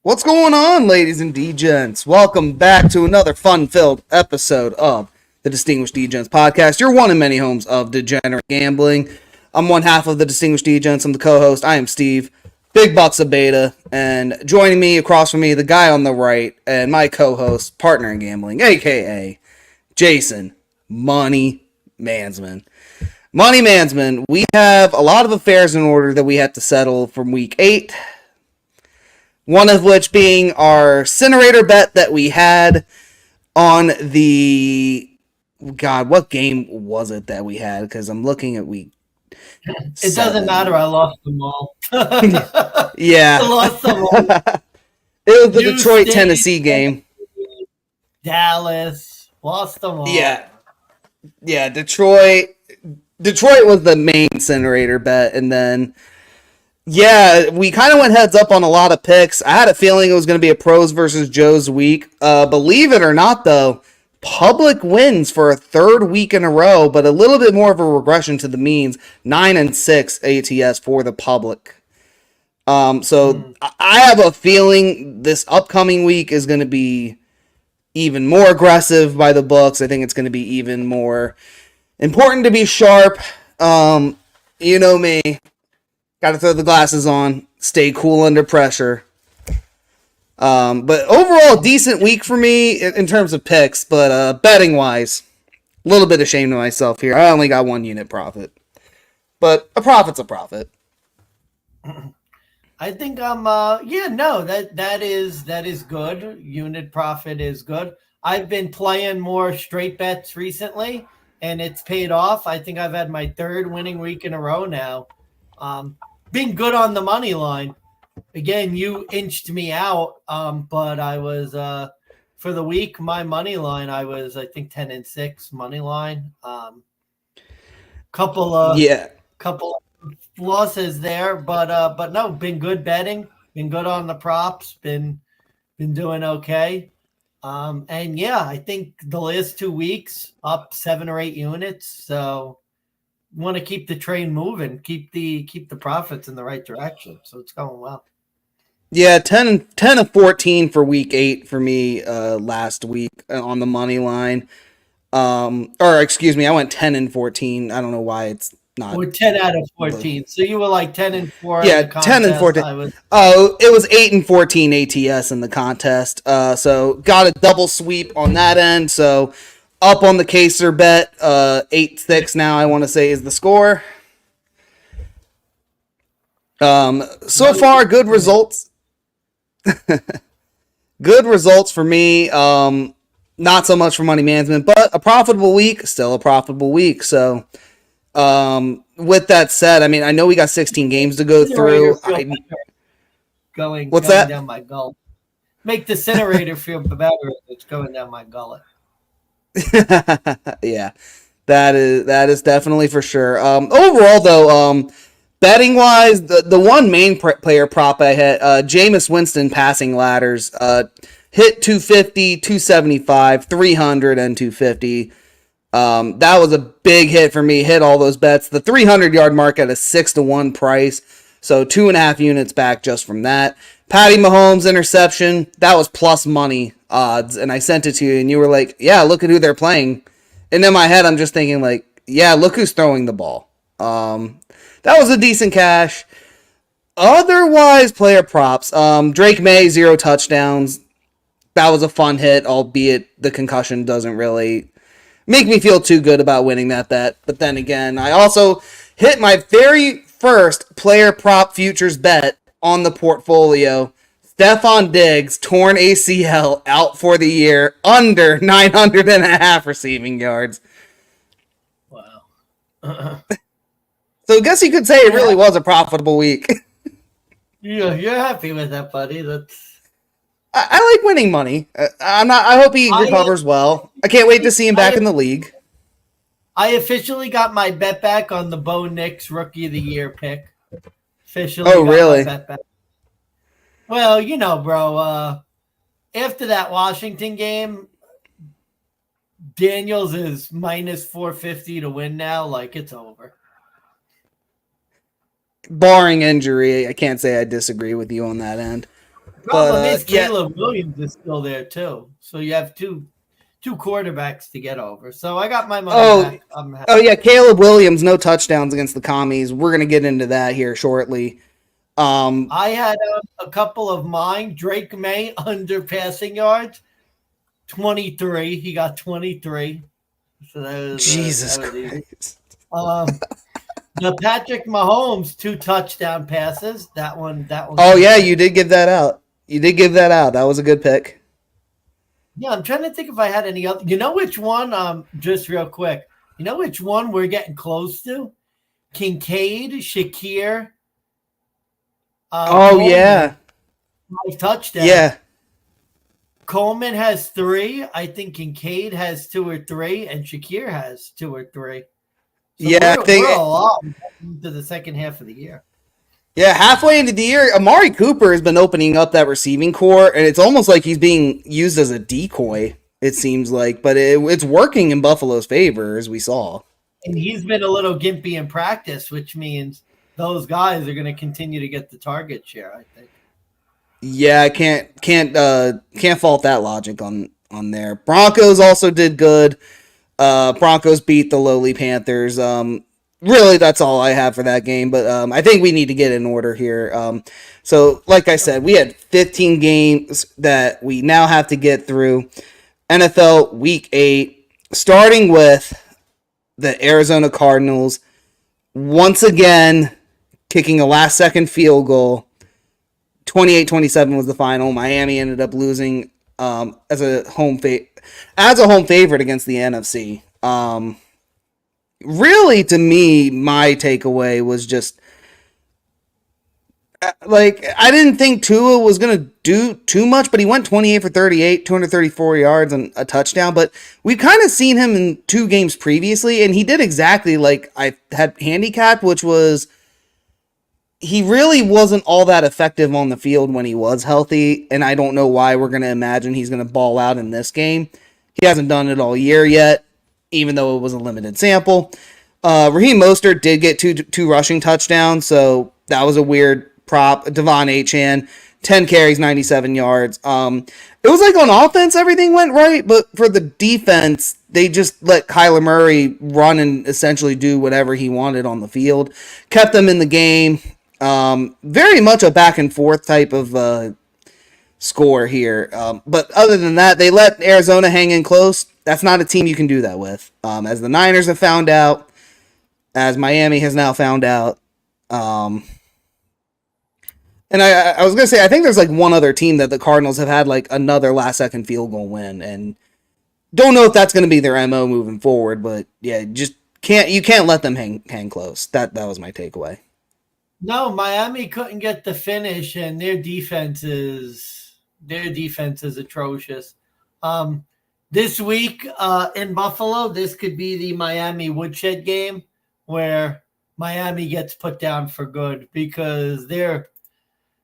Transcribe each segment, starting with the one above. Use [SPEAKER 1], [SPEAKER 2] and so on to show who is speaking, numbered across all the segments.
[SPEAKER 1] What's going on, ladies and DeGents? Welcome back to another fun-filled episode of the Distinguished DeGents podcast, your one in many homes of degenerate gambling. I'm one half of the Distinguished DeGents. I'm the co-host. I am Steve, Big Bucks of Beta, and joining me across from me, the guy on the right, and my co-host, partner in gambling, a.k.a. Jason, Money Mansmann. Money Mansmann, we have a lot of affairs in order that we have to settle from week 8. One of which being our Cinnerator bet that we had on the... God, what game was it that we had? Because I'm looking at week...
[SPEAKER 2] It doesn't matter. I lost them all.
[SPEAKER 1] Yeah.
[SPEAKER 2] I lost them all.
[SPEAKER 1] It was the Detroit-Tennessee game.
[SPEAKER 2] Dallas. Lost them all.
[SPEAKER 1] Yeah, Detroit was the main Cinnerator bet, and then... Yeah, we kind of went heads up on a lot of picks. I had a feeling it was going to be a pros versus Joe's week. Believe it or not, though, public wins for a third week in a row, but a little bit more of a regression to the means. 9-6 ATS for the public. So I have a feeling this upcoming week is going to be even more aggressive by the books. I think it's going to be even more important to be sharp. You know me. Got to throw the glasses on, stay cool under pressure. But overall, decent week for me in terms of picks, but betting-wise, a little bit ashamed of myself here. I only got 1 unit profit. But a profit's a profit.
[SPEAKER 2] I think that is good. Unit profit is good. I've been playing more straight bets recently, and it's paid off. I think I've had my third winning week in a row now. Being good on the money line. Again, you inched me out, but I was for the week, my money line, I was, I think, 10-6 money line. Couple of losses there, but no, been good betting, been good on the props, been doing okay. And yeah, I think the last 2 weeks up 7 or 8 units, so want to keep the train moving, keep the profits in the right direction. So it's going well.
[SPEAKER 1] Yeah, 10 of 14 for week 8 for me last week on the money line. Or excuse me, I went 10-14. I don't know why it's not.
[SPEAKER 2] We're 10 out of 14. So you were like 10-4.
[SPEAKER 1] Yeah, 10-14. It was 8-14 ATS in the contest. So got a double sweep on that end. So up on the Caser bet, 8-6 now, I want to say, is the score. So far, good results. Good results for me. Not so much for Money Mansmann, but a profitable week, still a profitable week. So, with that said, I mean, I know we got 16 games to go through.
[SPEAKER 2] Going
[SPEAKER 1] that?
[SPEAKER 2] Down my gullet. Make the Cinnerator feel better. It's going down my gullet.
[SPEAKER 1] Yeah, that is definitely for sure. Overall, though, betting wise, the one main player prop I hit, Jameis Winston passing ladders, hit 250, 275, 300, and 250. That was a big hit for me. Hit all those bets. The 300-yard mark at a 6-1 price, so 2.5 units back just from that. Patty Mahomes interception, that was plus money odds, and I sent it to you, and you were like, yeah, look at who they're playing. And in my head, I'm just thinking, like, yeah, look who's throwing the ball. That was a decent cash. Otherwise, player props. Drake May, 0 touchdowns. That was a fun hit, albeit the concussion doesn't really make me feel too good about winning that bet. But then again, I also hit my very first player prop futures bet on the portfolio. Stephon Diggs, torn ACL, out for the year, under 900.5 receiving yards.
[SPEAKER 2] Wow.
[SPEAKER 1] So I guess you could say it really was a profitable week.
[SPEAKER 2] Yeah, you're happy with that, buddy.
[SPEAKER 1] I like winning money. I hope he recovers well. I can't wait to see him back in the league.
[SPEAKER 2] I officially got my bet back on the Bo Nix Rookie of the Year pick.
[SPEAKER 1] Oh, really?
[SPEAKER 2] Bet back. Well, you know, bro, after that Washington game, Daniels is minus 450 to win now. Like, it's over.
[SPEAKER 1] Barring injury, I can't say I disagree with you on that end.
[SPEAKER 2] Problem is
[SPEAKER 1] Yeah.
[SPEAKER 2] Caleb Williams is still there too. So you have two quarterbacks to get over. So I got my money
[SPEAKER 1] Oh,
[SPEAKER 2] back. I'm happy.
[SPEAKER 1] oh yeah, Caleb Williams, no touchdowns against the Commies. We're gonna get into that here shortly.
[SPEAKER 2] I had a couple of mine. Drake May under passing yards, 23. He got 23. So
[SPEAKER 1] Jesus
[SPEAKER 2] that was easy.
[SPEAKER 1] Christ.
[SPEAKER 2] The Patrick Mahomes 2 touchdown passes. That one.
[SPEAKER 1] Oh yeah, you did give that out. That was a good pick.
[SPEAKER 2] Yeah, I'm trying to think if I had any other. You know which one? Just real quick. You know which one we're getting close to? Kincaid, Shakir.
[SPEAKER 1] Oh
[SPEAKER 2] Coleman,
[SPEAKER 1] yeah,
[SPEAKER 2] 5 touchdowns.
[SPEAKER 1] yeah.
[SPEAKER 2] Coleman has 3. I think Kincaid has 2 or 3, and Shakir has 2 or 3. So
[SPEAKER 1] Yeah, I think
[SPEAKER 2] we're a lot into the second half of the year.
[SPEAKER 1] Yeah, halfway into the year, Amari Cooper has been opening up that receiving core, and it's almost like he's being used as a decoy, it seems like. But it's working in Buffalo's favor, as we saw.
[SPEAKER 2] And he's been a little gimpy in practice, which means those guys are going to continue to get the target share, I think.
[SPEAKER 1] Yeah, I can't fault that logic on there. Broncos also did good. Broncos beat the lowly Panthers. Really, that's all I have for that game. But I think we need to get in order here. So, like I said, we had 15 games that we now have to get through. NFL Week 8, starting with the Arizona Cardinals, once again kicking a last-second field goal. 28-27 was the final. Miami ended up losing as a home favorite against the NFC. Really, to me, my takeaway was just like I didn't think Tua was gonna do too much, but he went 28 for 38, 234 yards and a touchdown. But we've kind of seen him in 2 games previously, and he did exactly like I had handicapped, which was he really wasn't all that effective on the field when he was healthy, and I don't know why we're gonna imagine he's gonna ball out in this game. He hasn't done it all year yet, even though it was a limited sample. Raheem Mostert did get two rushing touchdowns, so that was a weird prop. Devon Achane, 10 carries, 97 yards. It was like on offense, everything went right, but for the defense, they just let Kyler Murray run and essentially do whatever he wanted on the field. Kept them in the game. Very much a back and forth type of score here. But other than that, they let Arizona hang in close. That's not a team you can do that with. As the Niners have found out, as Miami has now found out. And I was going to say, I think there's like one other team that the Cardinals have had like another last second field goal win. And don't know if that's going to be their MO moving forward, but yeah, just you can't let them hang close. That was my takeaway.
[SPEAKER 2] No, Miami couldn't get the finish, and their defense is atrocious. This week in Buffalo, this could be the Miami Woodshed game where Miami gets put down for good because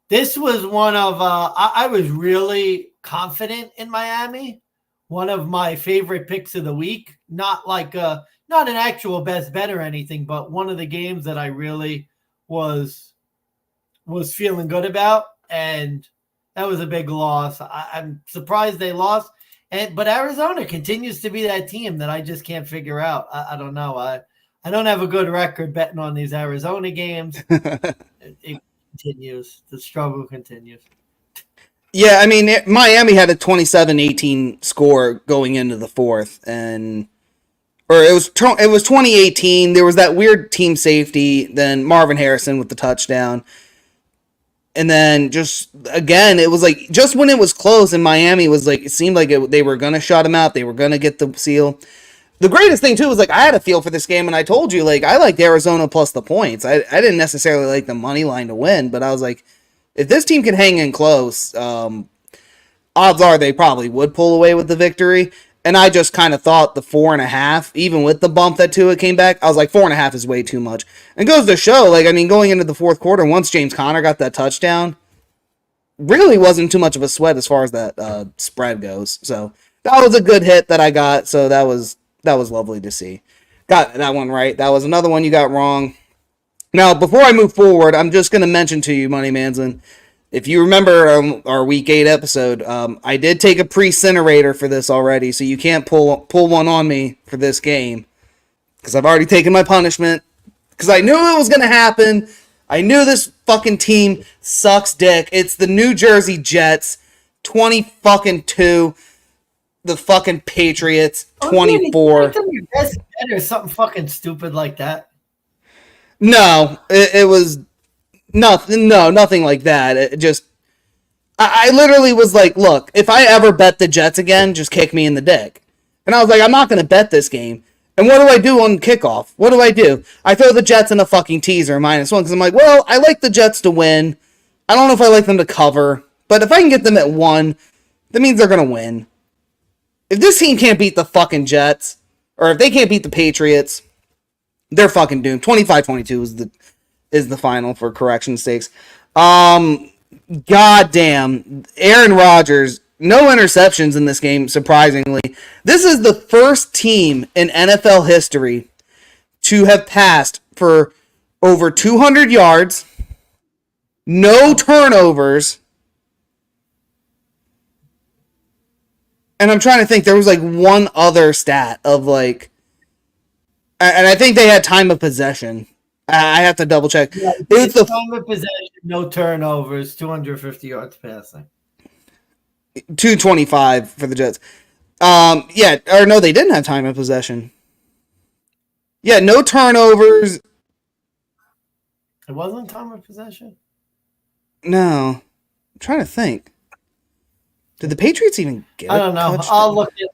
[SPEAKER 2] this was one of I was really confident in Miami. One of my favorite picks of the week. Not like not an actual best bet or anything, but one of the games that I really was feeling good about, and that was a big loss. I'm surprised they lost, but Arizona continues to be that team that I just can't figure out. I don't know. I don't have a good record betting on these Arizona games. It continues. The struggle continues.
[SPEAKER 1] Yeah, I mean, Miami had a 27-18 score going into the fourth, or it was 2018. There was that weird team safety, then Marvin Harrison with the touchdown. And then just, again, it was like, just when it was close and Miami was like, it seemed like they were going to shut him out. They were going to get the seal. The greatest thing, too, was like, I had a feel for this game, and I told you, like, I liked Arizona plus the points. I didn't necessarily like the money line to win, but I was like, if this team can hang in close, odds are they probably would pull away with the victory. And I just kind of thought the 4.5, even with the bump that Tua came back, I was like, 4.5 is way too much. And goes to show, like, I mean, going into the fourth quarter, once James Conner got that touchdown, really wasn't too much of a sweat as far as that spread goes. So that was a good hit that I got. So that was lovely to see. Got that one right. That was another one you got wrong. Now, before I move forward, I'm just going to mention to you, Money Mansmann, if you remember our Week 8 episode, I did take a pre-Cinnerator for this already, so you can't pull one on me for this game. Because I've already taken my punishment. Because I knew it was going to happen. I knew this fucking team sucks dick. It's the New Jersey Jets, 20-2. The fucking Patriots, 24.
[SPEAKER 2] Or something fucking stupid like that.
[SPEAKER 1] No, it was nothing. No, nothing like that. It just, I literally was like, look, if I ever bet the Jets again, just kick me in the dick. And I was like, I'm not going to bet this game. And what do I do on kickoff? What do? I throw the Jets in a fucking teaser, -1, because I'm like, well, I like the Jets to win. I don't know if I like them to cover. But if I can get them at 1, that means they're going to win. If this team can't beat the fucking Jets, or if they can't beat the Patriots, they're fucking doomed. 25-22 is the final for correction sakes. Goddamn. Aaron Rodgers, no interceptions in this game, surprisingly. This is the first team in NFL history to have passed for over 200 yards, no turnovers. And I'm trying to think, there was like one other stat of like, and I think they had time of possession. I have to double check.
[SPEAKER 2] Yeah, it's the time of possession, no turnovers, 250 yards passing.
[SPEAKER 1] 225 for the Jets. Yeah, or no, they didn't have time of possession. Yeah, no turnovers.
[SPEAKER 2] It wasn't time of possession?
[SPEAKER 1] No. I'm trying to think. Did the Patriots even get
[SPEAKER 2] I don't know.
[SPEAKER 1] touchdown?
[SPEAKER 2] I'll look it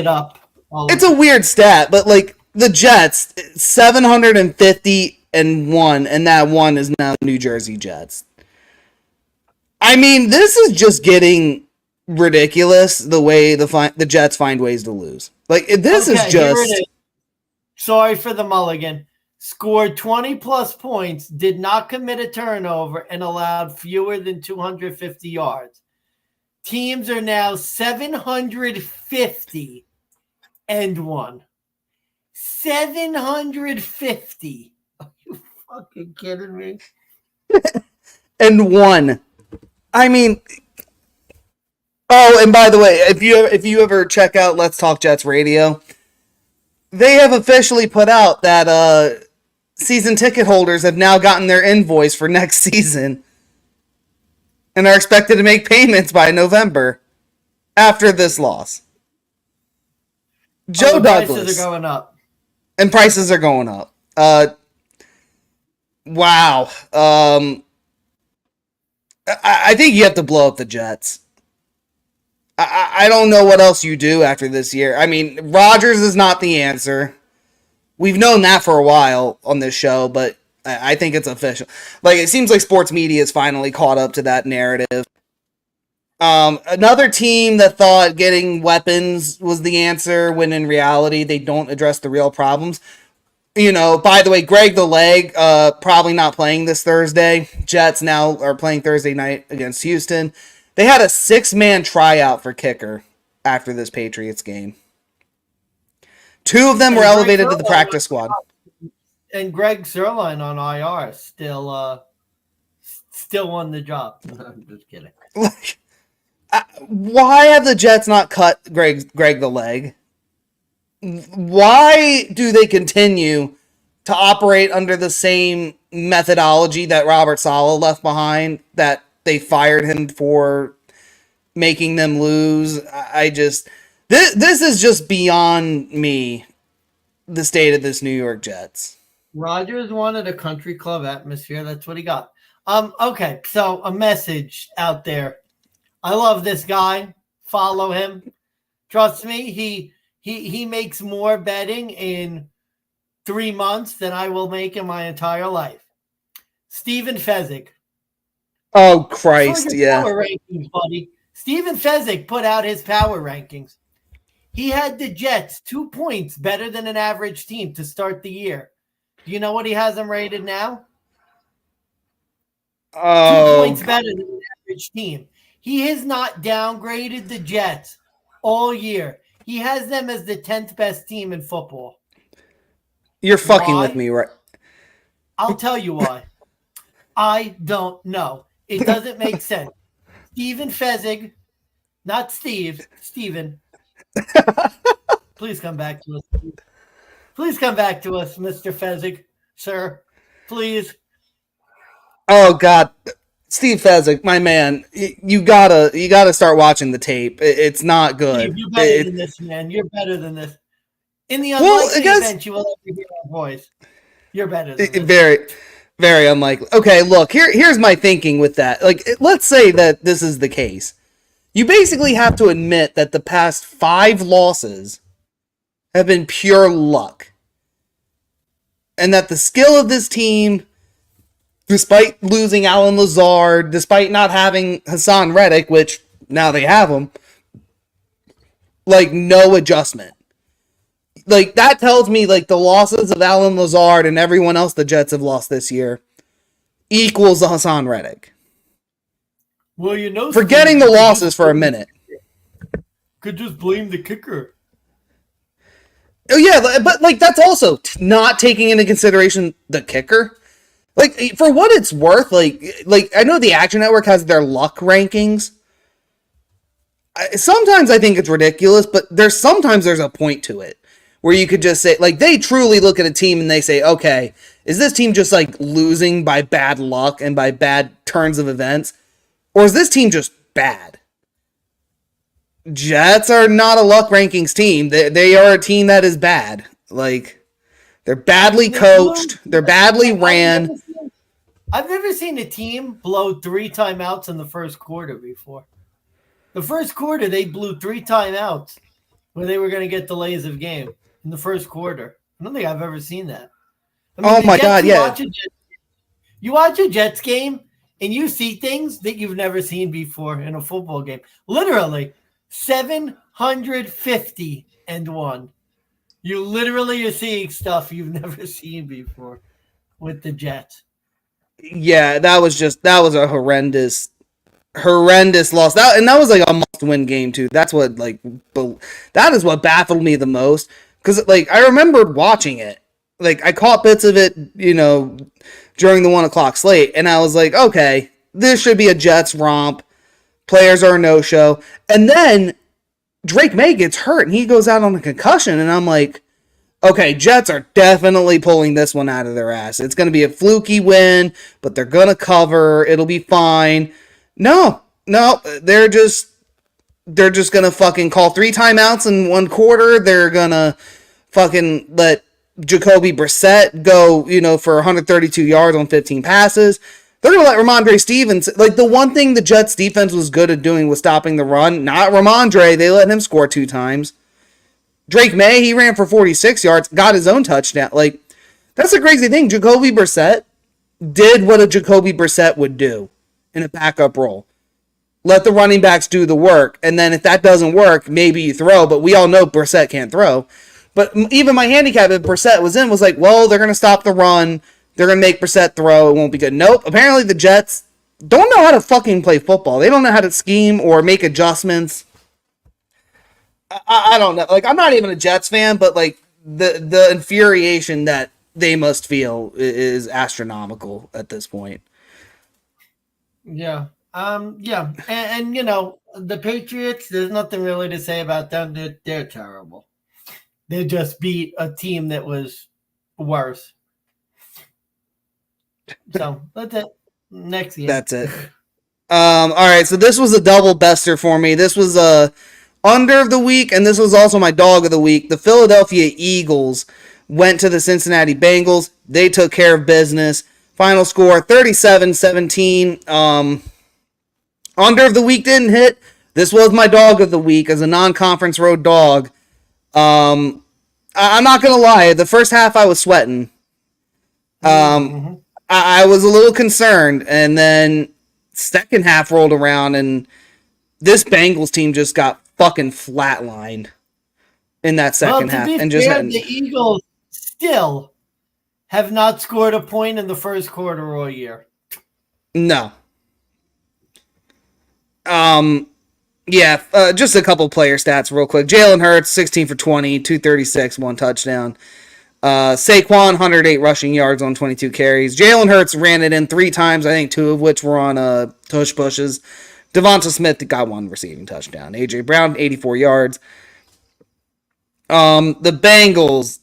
[SPEAKER 2] up.
[SPEAKER 1] It's a weird stat, but like the Jets, 751, and that one is now New Jersey Jets. I mean, this is just getting ridiculous the way the Jets find ways to lose. Like, this is just... Here it is.
[SPEAKER 2] Sorry for the mulligan. Scored 20-plus points, did not commit a turnover, and allowed fewer than 250 yards. Teams are now 750 and 1. 750. Are you fucking kidding me?
[SPEAKER 1] And 1. I mean, oh, and by the way, if you ever check out Let's Talk Jets Radio, they have officially put out that season ticket holders have now gotten their invoice for next season and are expected to make payments by November after this loss. Joe Douglas.
[SPEAKER 2] Prices are going up.
[SPEAKER 1] And prices are going up. Wow. I think you have to blow up the Jets. I don't know what else you do after this year. I mean, Rodgers is not the answer. We've known that for a while on this show, but I think it's official. Like, it seems like sports media is finally caught up to that narrative. Another team that thought getting weapons was the answer, when in reality they don't address the real problems. You know, by the way, Greg the Leg, probably not playing this Thursday. Jets now are playing Thursday night against Houston. They had a 6-man tryout for kicker after this Patriots game. 2 of them were elevated to the practice squad.
[SPEAKER 2] And Greg Sirline on IR still won the job. I'm just kidding.
[SPEAKER 1] Why have the Jets not cut Greg the Leg? Why do they continue to operate under the same methodology that Robert Saleh left behind, that they fired him for making them lose? This is just beyond me, the state of this New York Jets.
[SPEAKER 2] Rodgers wanted a country club atmosphere. That's what he got. Okay, so a message out there. I love this guy. Follow him. Trust me, he makes more betting in 3 months than I will make in my entire life. Stephen Fezzik.
[SPEAKER 1] Oh, Christ, yeah.
[SPEAKER 2] Power rankings, buddy. Stephen Fezzik put out his power rankings. He had the Jets 2 points better than an average team to start the year. Do you know what he has them rated now?
[SPEAKER 1] Oh,
[SPEAKER 2] 2 points better than an average team. He has not downgraded the Jets all year. He has them as the 10th best team in football.
[SPEAKER 1] You're fucking with me, right?
[SPEAKER 2] I'll tell you why. I don't know. It doesn't make sense. Steven Fezzik, not Steve, Steven. Please come back to us. Please come back to us, Mr. Fezzik, sir. Please.
[SPEAKER 1] Oh God, Steve Fezzik, my man, you gotta start watching the tape. It's not good.
[SPEAKER 2] Steve, you're better than this, man. You're better than this. In the unlikely event you will ever hear our voice, you're better than this.
[SPEAKER 1] Very, very unlikely. Okay, look, here's my thinking with that. Like, let's say that this is the case. You basically have to admit that the past 5 losses have been pure luck. And that the skill of this team, despite losing Alan Lazard, despite not having Hassan Reddick, which now they have him, like, no adjustment. Like, that tells me, like, the losses of Alan Lazard and everyone else the Jets have lost this year equals the Hassan Reddick.
[SPEAKER 2] Well, you know,
[SPEAKER 1] forgetting the losses for a minute.
[SPEAKER 2] Could just blame the kicker.
[SPEAKER 1] Oh, yeah, but, like, that's also not taking into consideration the kicker. Like, for what it's worth, like I know the Action Network has their luck rankings. Sometimes I think it's ridiculous, but sometimes there's a point to it. Where you could just say, like, they truly look at a team and they say, okay, is this team just, like, losing by bad luck and by bad turns of events? Or is this team just bad? Jets are not a luck rankings team. They are a team that is bad. Like, they're badly coached. They're badly ran.
[SPEAKER 2] I've never seen a team blow 3 timeouts in the first quarter before. The first quarter, they blew 3 timeouts where they were going to get delays of game in the first quarter. I don't think I've ever seen that. I mean,
[SPEAKER 1] oh, my God, yeah.
[SPEAKER 2] You watch a Jets game, and you see things that you've never seen before in a football game. Literally, 750-1. You literally are seeing stuff you've never seen before with the Jets.
[SPEAKER 1] Yeah, that was a horrendous loss. That was like a must-win game too. That's what that is what baffled me the most, because like I remembered watching it. Like I caught bits of it, during the 1 o'clock slate, and I was like, okay, this should be a Jets romp. Players are a no-show, and then Drake May gets hurt and he goes out on a concussion, and I'm like, okay, Jets are definitely pulling this one out of their ass. It's going to be a fluky win, but they're going to cover. It'll be fine. No, they're just going to fucking call 3 timeouts in 1 quarter. They're going to fucking let Jacoby Brissett go, for 132 yards on 15 passes. They're going to let Ramondre Stevens, like the one thing the Jets defense was good at doing was stopping the run. Not Ramondre. They let him score 2 times. Drake May, he ran for 46 yards, got his own touchdown. Like, that's the crazy thing. Jacoby Brissett did what a Jacoby Brissett would do in a backup role. Let the running backs do the work, and then if that doesn't work, maybe you throw, but we all know Brissett can't throw. But even my handicap, if Brissett was in, was like, well, they're going to stop the run. They're going to make Brissett throw. It won't be good. Nope. Apparently the Jets don't know how to fucking play football. They don't know how to scheme or make adjustments. I don't know. Like, I'm not even a Jets fan, but like the infuriation that they must feel is astronomical at this point.
[SPEAKER 2] Yeah. Yeah. And the Patriots, there's nothing really to say about them. They're terrible. They just beat a team that was worse. So that's it. Next game.
[SPEAKER 1] That's it. All right. So this was a double bester for me. This was a under of the week, and this was also my dog of the week. The Philadelphia Eagles went to the Cincinnati Bengals. They took care of business. Final score 37-17. Under of the week didn't hit. This was my dog of the week as a non-conference road dog. I'm not gonna lie. The first half I was sweating. I was a little concerned, and then second half rolled around, and this Bengals team just got fucking flatlined in that second half. And just
[SPEAKER 2] the Eagles still have not scored a point in the first quarter all year.
[SPEAKER 1] No. Yeah, just a couple player stats real quick. Jalen Hurts, 16 for 20, 236, 1 touchdown. Saquon, 108 rushing yards on 22 carries. Jalen Hurts ran it in 3 times, I think 2 of which were on tush pushes. Devonta Smith got 1 receiving touchdown. A.J. Brown, 84 yards. The Bengals,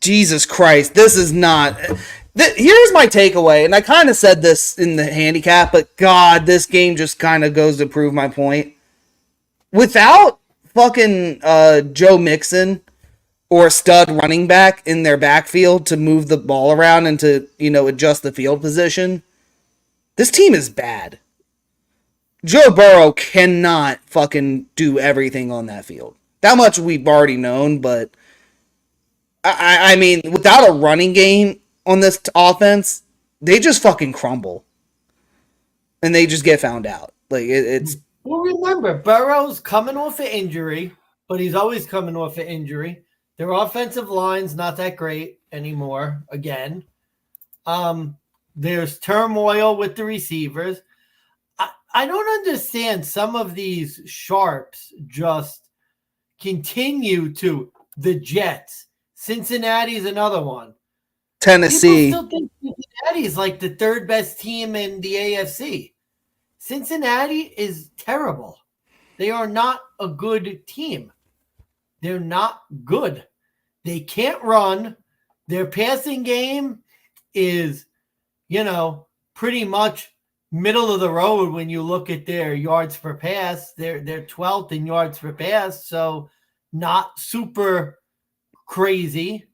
[SPEAKER 1] Jesus Christ, this is not... Here's my takeaway, and I kind of said this in the handicap, but God, this game just kind of goes to prove my point. Without fucking Joe Mixon or a stud running back in their backfield to move the ball around and to, adjust the field position, this team is bad. Joe Burrow cannot fucking do everything on that field. That much we've already known, but I mean, without a running game on this offense, they just fucking crumble. And they just get found out. Like, it's...
[SPEAKER 2] Well, remember, Burrow's coming off an injury, but he's always coming off an injury. Their offensive line's not that great anymore, again. There's turmoil with the receivers. I don't understand some of these sharps just continue to the Jets. Cincinnati's another one.
[SPEAKER 1] Tennessee.
[SPEAKER 2] People still think Cincinnati's like the 3rd best team in the AFC. Cincinnati is terrible. They are not a good team. They're not good. They can't run. Their passing game is, pretty much middle of the road when you look at their yards per pass. They're 12th in yards per pass, so not super crazy.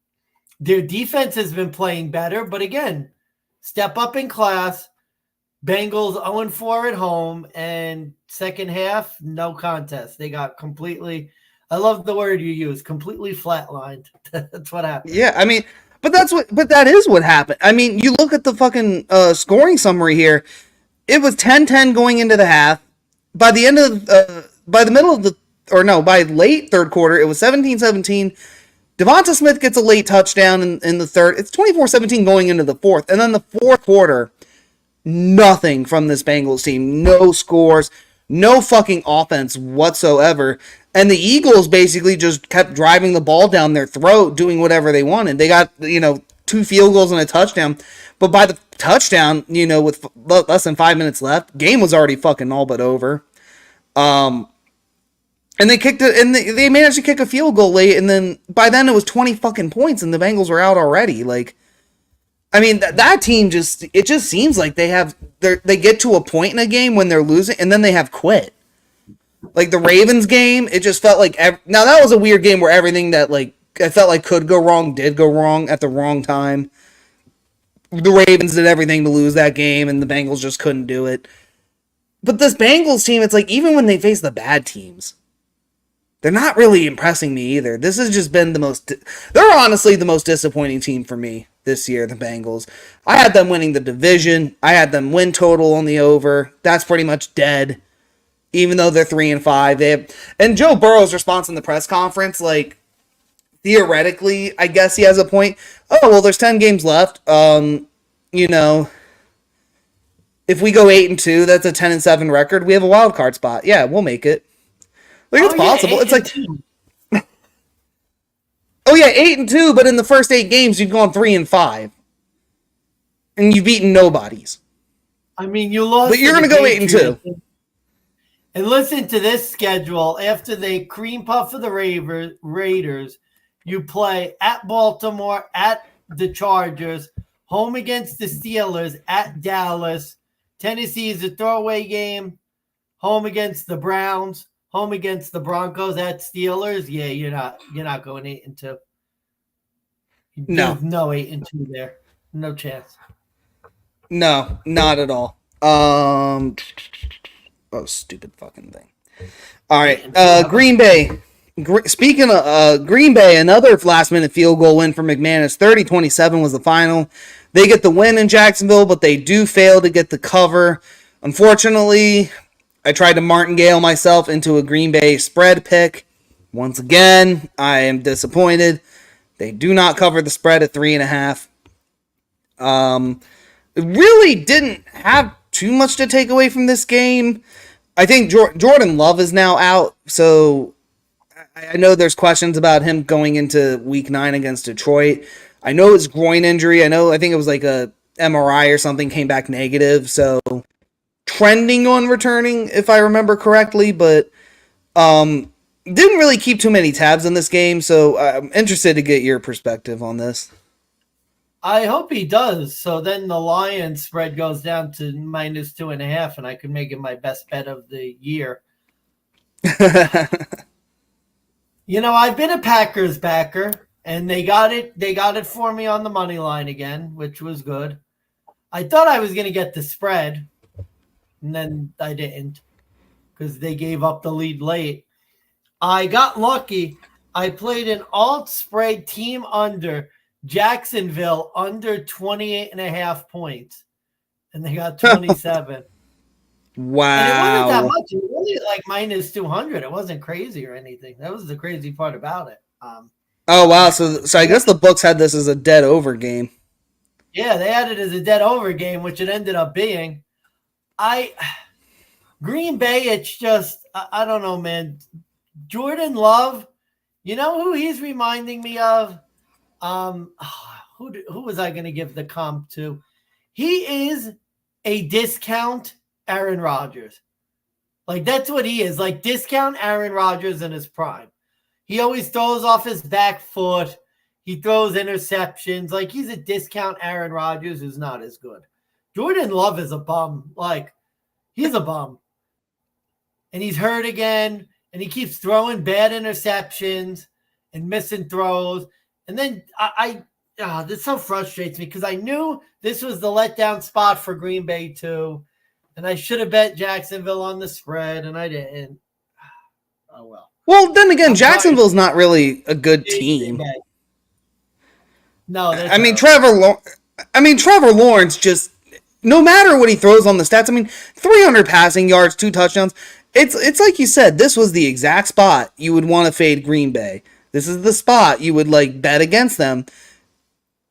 [SPEAKER 2] Their defense has been playing better, but again, step up in class. Bengals 0-4 at home, and second half, no contest. They got completely, I love the word you use, completely flatlined. That's what happened.
[SPEAKER 1] Yeah, I mean, but that is what happened. I mean, you look at the fucking scoring summary here. It was 10-10 going into the half. By the end of by late third quarter, it was 17-17. Devonta Smith gets a late touchdown in the third. It's 24-17 going into the fourth. And then the fourth quarter, nothing from this Bengals team. No scores, no fucking offense whatsoever. And the Eagles basically just kept driving the ball down their throat, doing whatever they wanted. They got, 2 field goals and a touchdown. But by the touchdown, with less than 5 minutes left, game was already fucking all but over. And they kicked it, and they managed to kick a field goal late, and then by then it was 20 fucking points, and the Bengals were out already. Like, I mean, that team it just seems like they get to a point in a game when they're losing, and then they have quit. Like the Ravens game, it just felt like now that was a weird game where everything that I felt like could go wrong did go wrong at the wrong time. The Ravens did everything to lose that game, and the Bengals just couldn't do it. But this Bengals team, it's like even when they face the bad teams, they're not really impressing me either. This has just been they're honestly the most disappointing team for me this year, the Bengals. I had them winning the division. I had them win total on the over. That's pretty much dead. Even though they're 3-5. And Joe Burrow's response in the press conference, theoretically, I guess he has a point. Oh, well, there's 10 games left. If we go 8-2, that's a 10-7 record. We have a wild card spot. Yeah, we'll make it. It's possible. It's like, 8-2, but in the first 8 games, you've gone 3-5. And you've beaten nobodies.
[SPEAKER 2] I mean, you lost.
[SPEAKER 1] But you're going to go 8-2.
[SPEAKER 2] And listen to this schedule. After they cream puff for the Raiders, you play at Baltimore, at the Chargers, home against the Steelers, at Dallas. Tennessee is a throwaway game. Home against the Browns. Home against the Broncos, at Steelers. Yeah, you're not going 8-2.
[SPEAKER 1] No.
[SPEAKER 2] There's no 8-2 there. No chance.
[SPEAKER 1] No, not at all. Stupid fucking thing. All right, Green Bay. Speaking of Green Bay, another last-minute field goal win for McManus. 30-27 was the final. They get the win in Jacksonville, but they do fail to get the cover. Unfortunately, I tried to martingale myself into a Green Bay spread pick. Once again, I am disappointed. They do not cover the spread at 3.5. It really didn't have too much to take away from this game. I think Jordan Love is now out, so I know there's questions about him going into week 9 against Detroit. I know his groin injury. I think it was like a MRI or something came back negative. So trending on returning, if I remember correctly, but didn't really keep too many tabs in this game. So I'm interested to get your perspective on this.
[SPEAKER 2] I hope he does. So then the Lions spread goes down to -2.5, and I can make it my best bet of the year. I've been a Packers backer, and they got it for me on the money line again, which was good. I thought I was going to get the spread, and then I didn't because they gave up the lead late. I got lucky. I played an alt spread team under Jacksonville under 28.5 points, and they got 27.
[SPEAKER 1] Wow.
[SPEAKER 2] And it wasn't that much. It was only like -200. It wasn't crazy or anything. That was the crazy part about it.
[SPEAKER 1] Oh, wow. So I guess the books had this as a dead over game.
[SPEAKER 2] Yeah, they had it as a dead over game, which it ended up being. Green Bay, it's just, I don't know, man. Jordan Love, you know who he's reminding me of? Who was I going to give the comp to? He is a discount Aaron Rodgers. Like, that's what he is. Like, discount Aaron Rodgers in his prime. He always throws off his back foot. He throws interceptions. Like, he's a discount Aaron Rodgers who's not as good. Jordan Love is a bum. Like, he's a bum. And he's hurt again. And he keeps throwing bad interceptions and missing throws. And then this so frustrates me because I knew this was the letdown spot for Green Bay too. And I should have bet Jacksonville on the spread, and I didn't. Oh, well.
[SPEAKER 1] Well, then again, Jacksonville's not really a good team.
[SPEAKER 2] No,
[SPEAKER 1] I mean, Trevor Lawrence just, no matter what he throws on the stats, 300 passing yards, 2 touchdowns. It's like you said, this was the exact spot you would want to fade Green Bay. This is the spot you would bet against them.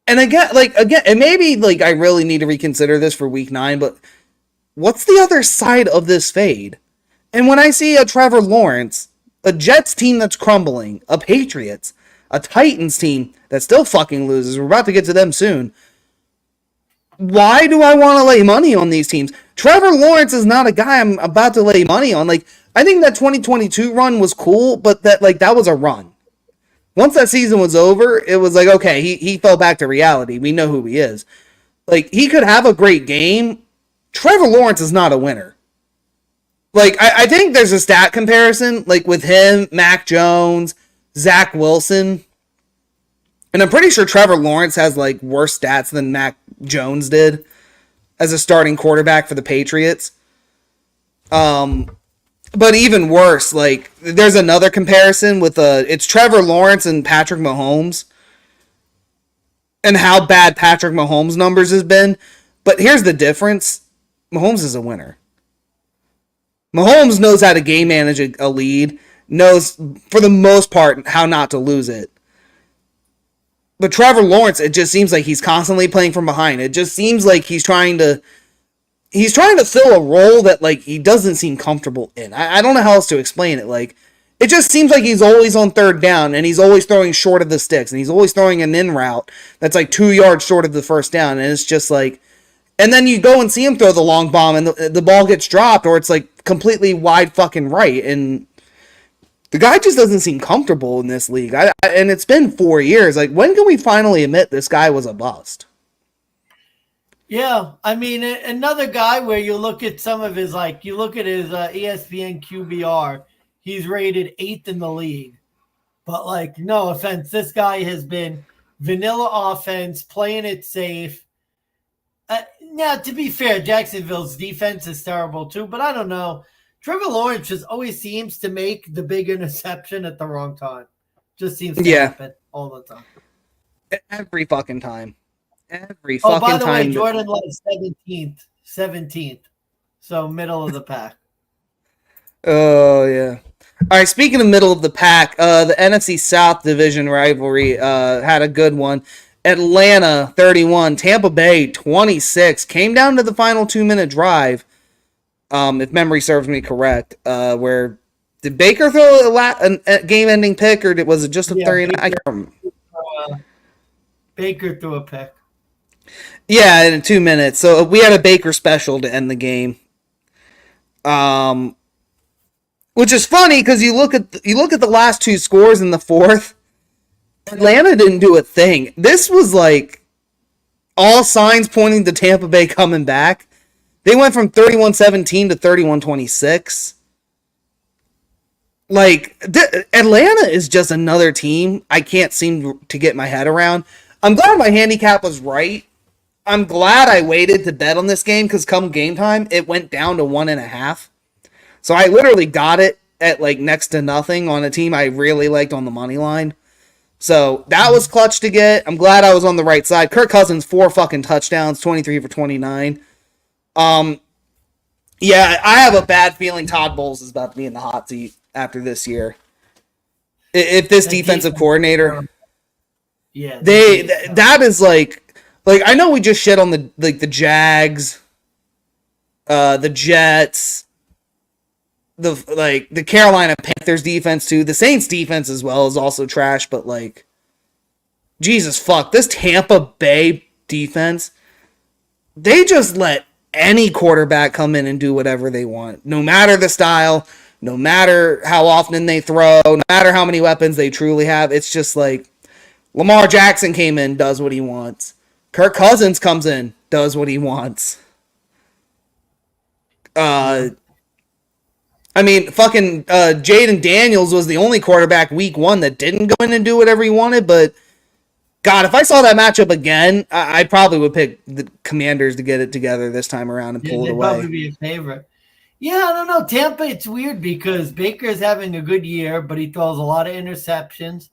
[SPEAKER 1] And again, and maybe I really need to reconsider this for week 9, but what's the other side of this fade? And when I see a Trevor Lawrence, a Jets team that's crumbling, a Patriots, a Titans team that still fucking loses, we're about to get to them soon. Why do I want to lay money on these teams? Trevor Lawrence is not a guy I'm about to lay money on. I think that 2022 run was cool, but that was a run. Once that season was over, it was okay, he fell back to reality. We know who he is. He could have a great game. Trevor Lawrence is not a winner. I think there's a stat comparison, with him, Mac Jones, Zach Wilson. And I'm pretty sure Trevor Lawrence has, worse stats than Mac Jones did as a starting quarterback for the Patriots. But even worse, there's another comparison with it's Trevor Lawrence and Patrick Mahomes and how bad Patrick Mahomes' numbers has been. But here's the difference. Mahomes is a winner. Mahomes knows how to game manage a lead, knows, for the most part, how not to lose it. But Trevor Lawrence, it just seems like he's constantly playing from behind. It just seems like he's trying to fill a role that he doesn't seem comfortable in. I don't know how else to explain it. It just seems like he's always on third down and he's always throwing short of the sticks and he's always throwing an in route that's 2 yards short of the first down, and it's just and then you go and see him throw the long bomb and the ball gets dropped, or it's completely wide fucking right, and the guy just doesn't seem comfortable in this league. And it's been 4 years. When can we finally admit this guy was a bust?
[SPEAKER 2] Yeah, another guy where you look at some of his, you look at his ESPN QBR, he's rated 8th in the league. But, no offense, this guy has been vanilla offense, playing it safe. Now, to be fair, Jacksonville's defense is terrible too, but I don't know. Trevor Lawrence just always seems to make the big interception at the wrong time. Just seems to happen all the time.
[SPEAKER 1] Every fucking time. Every
[SPEAKER 2] fucking time.
[SPEAKER 1] Oh, by
[SPEAKER 2] the
[SPEAKER 1] time.
[SPEAKER 2] way, Jordan Love's 17th. So middle of the pack.
[SPEAKER 1] Oh, yeah. All right, speaking of middle of the pack, the NFC South division rivalry had a good one. Atlanta 31, Tampa Bay 26. Came down to the final 2-minute drive, if memory serves me correct, where Did Baker throw a game-ending pick, or was it just a 39? I can't remember.
[SPEAKER 2] Baker threw a pick.
[SPEAKER 1] Yeah, in 2 minutes. So we had a Baker special to end the game. Which is funny because you look at the last two scores in the fourth. Atlanta didn't do a thing. This was like all signs pointing to Tampa Bay coming back. They went from 31-17 to 31-26. Like, Atlanta is just another team I can't seem to get my head around. I'm glad my handicap was right. I'm glad I waited to bet on this game because come game time, it went down to 1.5. So I literally got it at like next to nothing on a team I really liked on the money line. So that was clutch to get. I'm glad I was on the right side. Kirk Cousins, 4 fucking touchdowns, 23 for 29. Yeah, I have a bad feeling Todd Bowles is about to be in the hot seat after this year. If this defensive coordinator,
[SPEAKER 2] yeah,
[SPEAKER 1] that is like I know we just shit on the Jags, the Jets, the Carolina Panthers defense too. The Saints defense as well is also trash, but like, Jesus fuck, this Tampa Bay defense, they just let any quarterback come in and do whatever they want. No matter the style, no matter how often they throw, no matter how many weapons they truly have. It's just like Lamar Jackson came in, does what he wants. Kirk Cousins comes in, does what he wants. I mean, fucking Jaden Daniels was the only quarterback week 1 that didn't go in and do whatever he wanted, but God, if I saw that matchup again, I probably would pick the Commanders to get it together this time around and pull it away.
[SPEAKER 2] Probably be a favorite. Yeah, I don't know. Tampa, it's weird because Baker's having a good year, but he throws a lot of interceptions.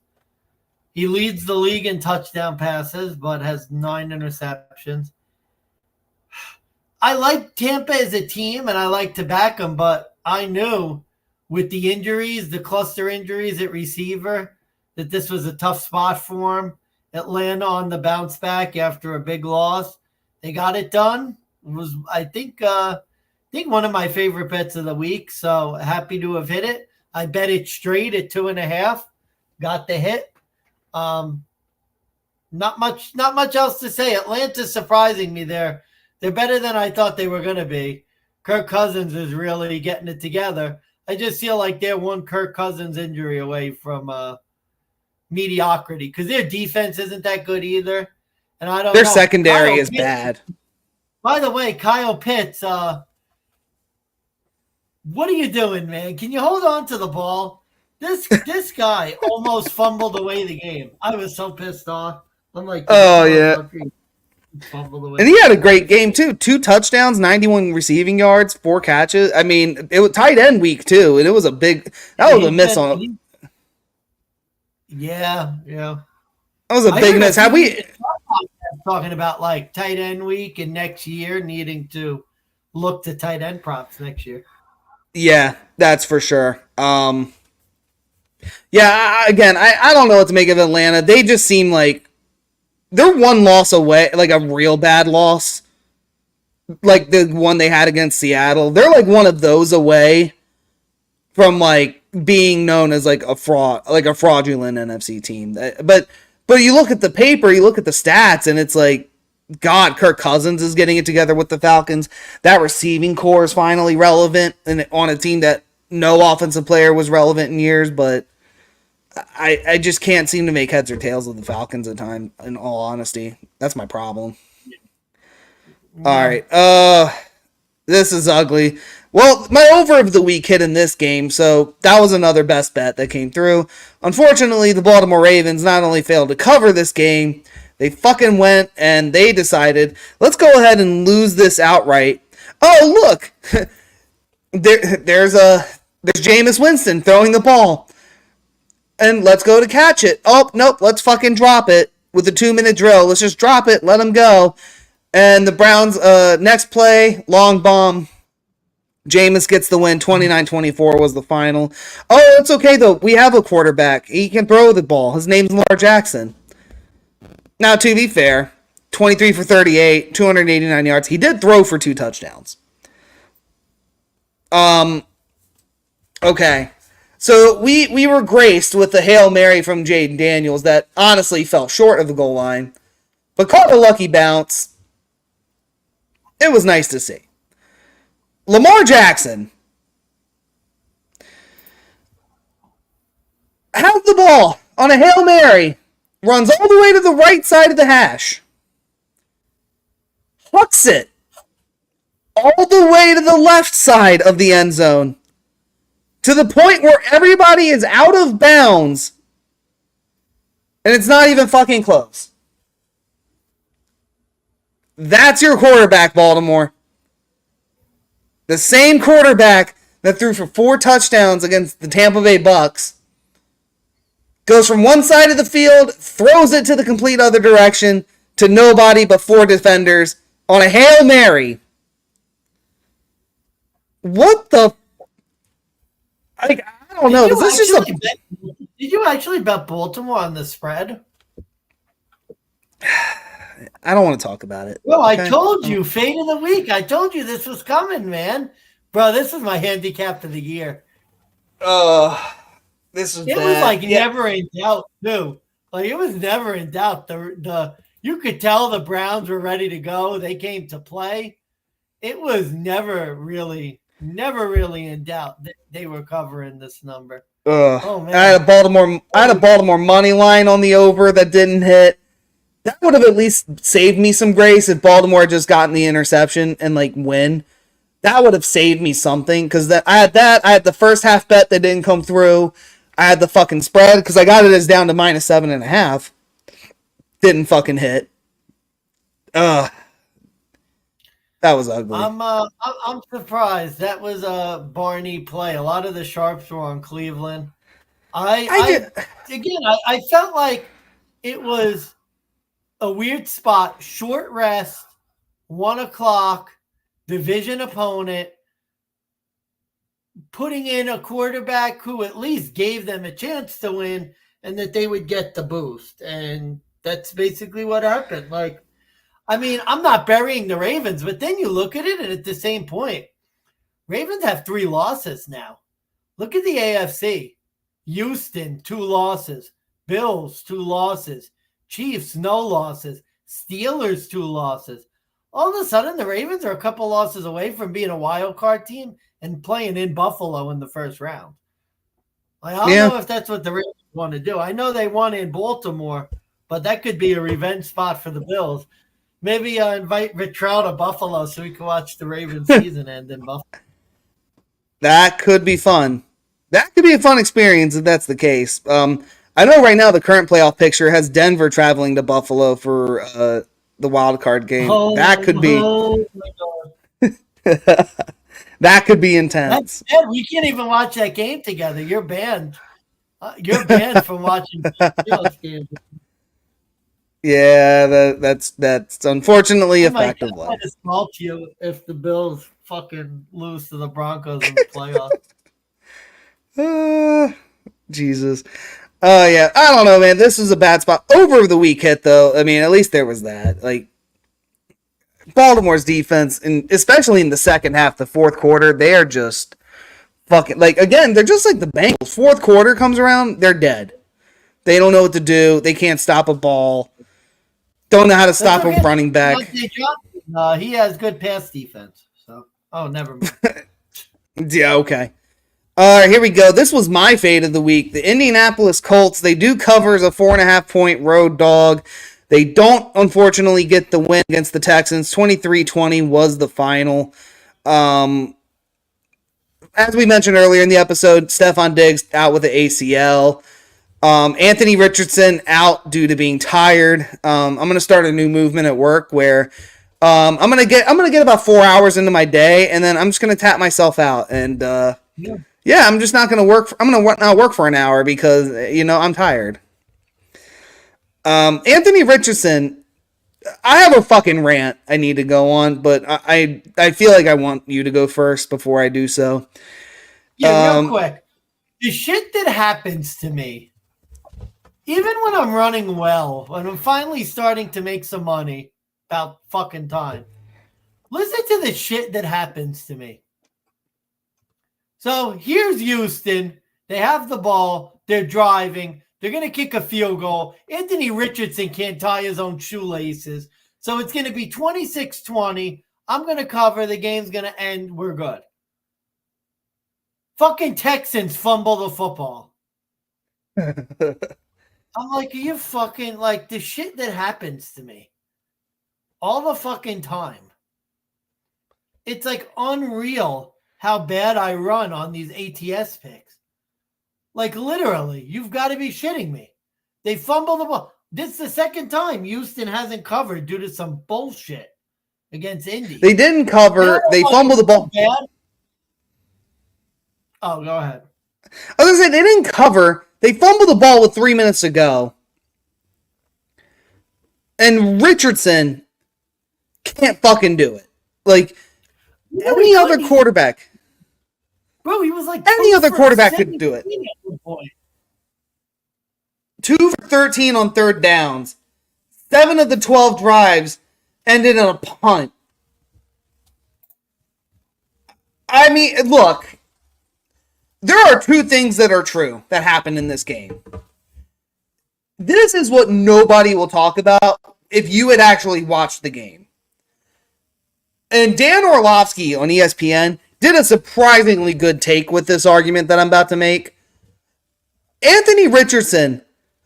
[SPEAKER 2] He leads the league in touchdown passes, but has 9 interceptions. I like Tampa as a team, and I like to back them, but I knew with the injuries, the cluster injuries at receiver, that this was a tough spot for him. Atlanta on the bounce back after a big loss. They got it done. It was, I think one of my favorite bets of the week. So happy to have hit it. I bet it straight at 2.5. Got the hit. Not much else to say. Atlanta's surprising me there. They're better than I thought they were going to be. Kirk Cousins is really getting it together. I just feel like they're one Kirk Cousins injury away from mediocrity because their defense isn't that good either. And I don't know.
[SPEAKER 1] Their secondary is bad.
[SPEAKER 2] By the way, Kyle Pitts, what are you doing, man? Can you hold on to the ball? This guy almost fumbled away the game. I was so pissed off. I'm like,
[SPEAKER 1] oh yeah. And he had a great game too. 2 touchdowns, 91 receiving yards, 4 catches. I mean, it was tight end week too, and it was a big. That was a miss on.
[SPEAKER 2] Yeah.
[SPEAKER 1] That was a big miss. Have we
[SPEAKER 2] talking about like tight end week and next year needing to look to tight end props next year?
[SPEAKER 1] Yeah, that's for sure. Yeah, again, I don't know what to make of Atlanta. They just seem like they're 1 loss away, like a real bad loss, like the one they had against Seattle. They're like one of those away from like being known as like a fraudulent NFC team. But you look at the paper, you look at the stats, and it's like, God, Kirk Cousins is getting it together with the Falcons. That receiving core is finally relevant and on a team that no offensive player was relevant in years, but I just can't seem to make heads or tails of the Falcons at time, in all honesty. That's my problem. Yeah. All right. This is ugly. Well, my over of the week hit in this game, so that was another best bet that came through. Unfortunately, the Baltimore Ravens not only failed to cover this game, they fucking went and they decided, let's go ahead and lose this outright. Oh, look! There's Jameis Winston throwing the ball. And let's go to catch it. Oh, nope, let's fucking drop it with a 2-minute drill. Let's just drop it, let them go. And the Browns, next play, long bomb. Jameis gets the win. 29-24 was the final. Oh, it's okay, though. We have a quarterback. He can throw the ball. His name's Lamar Jackson. Now, to be fair, 23 for 38, 289 yards. He did throw for 2 touchdowns. Okay. So we were graced with the Hail Mary from Jaden Daniels that honestly fell short of the goal line, but caught a lucky bounce. It was nice to see. Lamar Jackson has the ball on a Hail Mary, runs all the way to the right side of the hash, hucks it all the way to the left side of the end zone, to the point where everybody is out of bounds, and it's not even fucking close. That's your quarterback, Baltimore. The same quarterback that threw for 4 touchdowns against the Tampa Bay Bucks goes from one side of the field, throws it to the complete other direction to nobody but 4 defenders on a Hail Mary. What the? I don't know. Is this just a...
[SPEAKER 2] Did you actually bet Baltimore on the spread?
[SPEAKER 1] I don't want to talk about it.
[SPEAKER 2] Well, okay? I told you, fade of the week. I told you this was coming, man. Bro, this is my handicap of the year.
[SPEAKER 1] This is
[SPEAKER 2] it bad. Was like never in doubt, too. Like it was never in doubt. The you could tell the Browns were ready to go. They came to play. It was never really in doubt that they were covering this number.
[SPEAKER 1] Oh man. I had a Baltimore money line on the over that didn't hit. That would have at least saved me some grace if Baltimore had just gotten the interception and like win. That would have saved me something because I had the first half bet that didn't come through. I had the fucking spread because I got it as down to -7.5. Didn't fucking hit. That was ugly.
[SPEAKER 2] I'm surprised. That was a Barney play. A lot of the sharps were on Cleveland. I felt like it was a weird spot, short rest, 1 o'clock, division opponent, putting in a quarterback who at least gave them a chance to win and that they would get the boost. And that's basically what happened. Like, I mean, I'm not burying the Ravens, but then you look at it and at the same point, Ravens have 3 losses now. Look at the AFC. Houston, 2 losses. Bills, 2 losses. Chiefs, no losses. Steelers, 2 losses. All of a sudden, the Ravens are a couple losses away from being a wild card team and playing in Buffalo in the first round. I don't know if that's what the Ravens want to do. I know they won in Baltimore, but that could be a revenge spot for the Bills. Maybe invite Vitrell to Buffalo so we can watch the Ravens season end in Buffalo.
[SPEAKER 1] That could be fun. That could be a fun experience if that's the case. I know right now the current playoff picture has Denver traveling to Buffalo for the wild card game. That could be. That could be intense.
[SPEAKER 2] We can't even watch that game together. You're banned. You're banned from watching Bills games.
[SPEAKER 1] Yeah, that's unfortunately a fact of life.
[SPEAKER 2] I might small to you if the Bills fucking lose to the Broncos in the playoffs.
[SPEAKER 1] Jesus. Yeah, I don't know, man. This was a bad spot. Over the week hit, though. I mean, at least there was that. Like, Baltimore's defense, and especially in the second half, the fourth quarter, they are just fucking, like, again, they're just like the Bengals. Fourth quarter comes around, they're dead. They don't know what to do. They can't stop a ball. Don't know how to stop a running back.
[SPEAKER 2] He has good pass defense. So, never mind.
[SPEAKER 1] Yeah, okay. All right, here we go. This was my fade of the week. The Indianapolis Colts, they do cover as a 4.5-point road dog. They don't, unfortunately, get the win against the Texans. 23-20 was the final. As we mentioned earlier in the episode, Stephon Diggs out with the ACL. Anthony Richardson out due to being tired. I'm gonna start a new movement at work where I'm gonna get about 4 hours into my day, and then I'm just gonna tap myself out. And yeah, I'm just not gonna work. I'm gonna not work for an hour because I'm tired. Anthony Richardson, I have a fucking rant I need to go on, but I feel like I want you to go first before I do so.
[SPEAKER 2] Yeah, real quick. The shit that happens to me, even when I'm running well, when I'm finally starting to make some money, about fucking time, listen to the shit that happens to me. So here's Houston. They have the ball. They're driving. They're going to kick a field goal. Anthony Richardson can't tie his own shoelaces. So it's going to be 26-20. I'm going to cover. The game's going to end. We're good. Fucking Texans fumble the football. I'm like, are you fucking like the shit that happens to me all the fucking time? It's like unreal how bad I run on these ATS picks. Like literally, you've got to be shitting me. They fumble the ball. This is the second time Houston hasn't covered due to some bullshit against Indy.
[SPEAKER 1] They didn't cover. They fumbled the ball.
[SPEAKER 2] Bad. Oh, go ahead.
[SPEAKER 1] I was going to say, they didn't cover. They fumbled the ball with 3 minutes to go. And Richardson can't fucking do it. Like, any other quarterback.
[SPEAKER 2] Bro, he was like...
[SPEAKER 1] Any other quarterback could do it. 2 for 13 on third downs. 7 of the 12 drives ended in a punt. I mean, look. There are 2 things that are true that happened in this game. This is what nobody will talk about if you had actually watched the game. And Dan Orlovsky on ESPN did a surprisingly good take with this argument that I'm about to make. Anthony Richardson,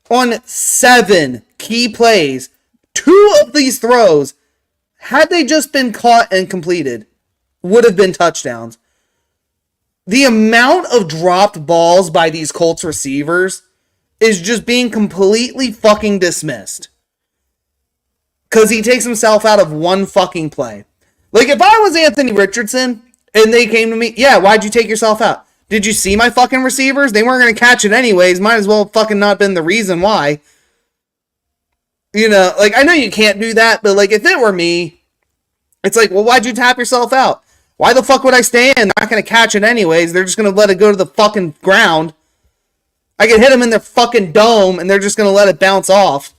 [SPEAKER 1] on 7 key plays, 2 of these throws, had they just been caught and completed, would have been touchdowns. The amount of dropped balls by these Colts receivers is just being completely fucking dismissed. Because he takes himself out of one fucking play. Like, if I was Anthony Richardson and they came to me, yeah, why'd you take yourself out? Did you see my fucking receivers? They weren't going to catch it anyways. Might as well fucking not been the reason why. You know, like, I know you can't do that, but, like, if it were me, it's like, well, why'd you tap yourself out? Why the fuck would I stay in? They're not going to catch it anyways. They're just going to let it go to the fucking ground. I could hit them in their fucking dome, and they're just going to let it bounce off.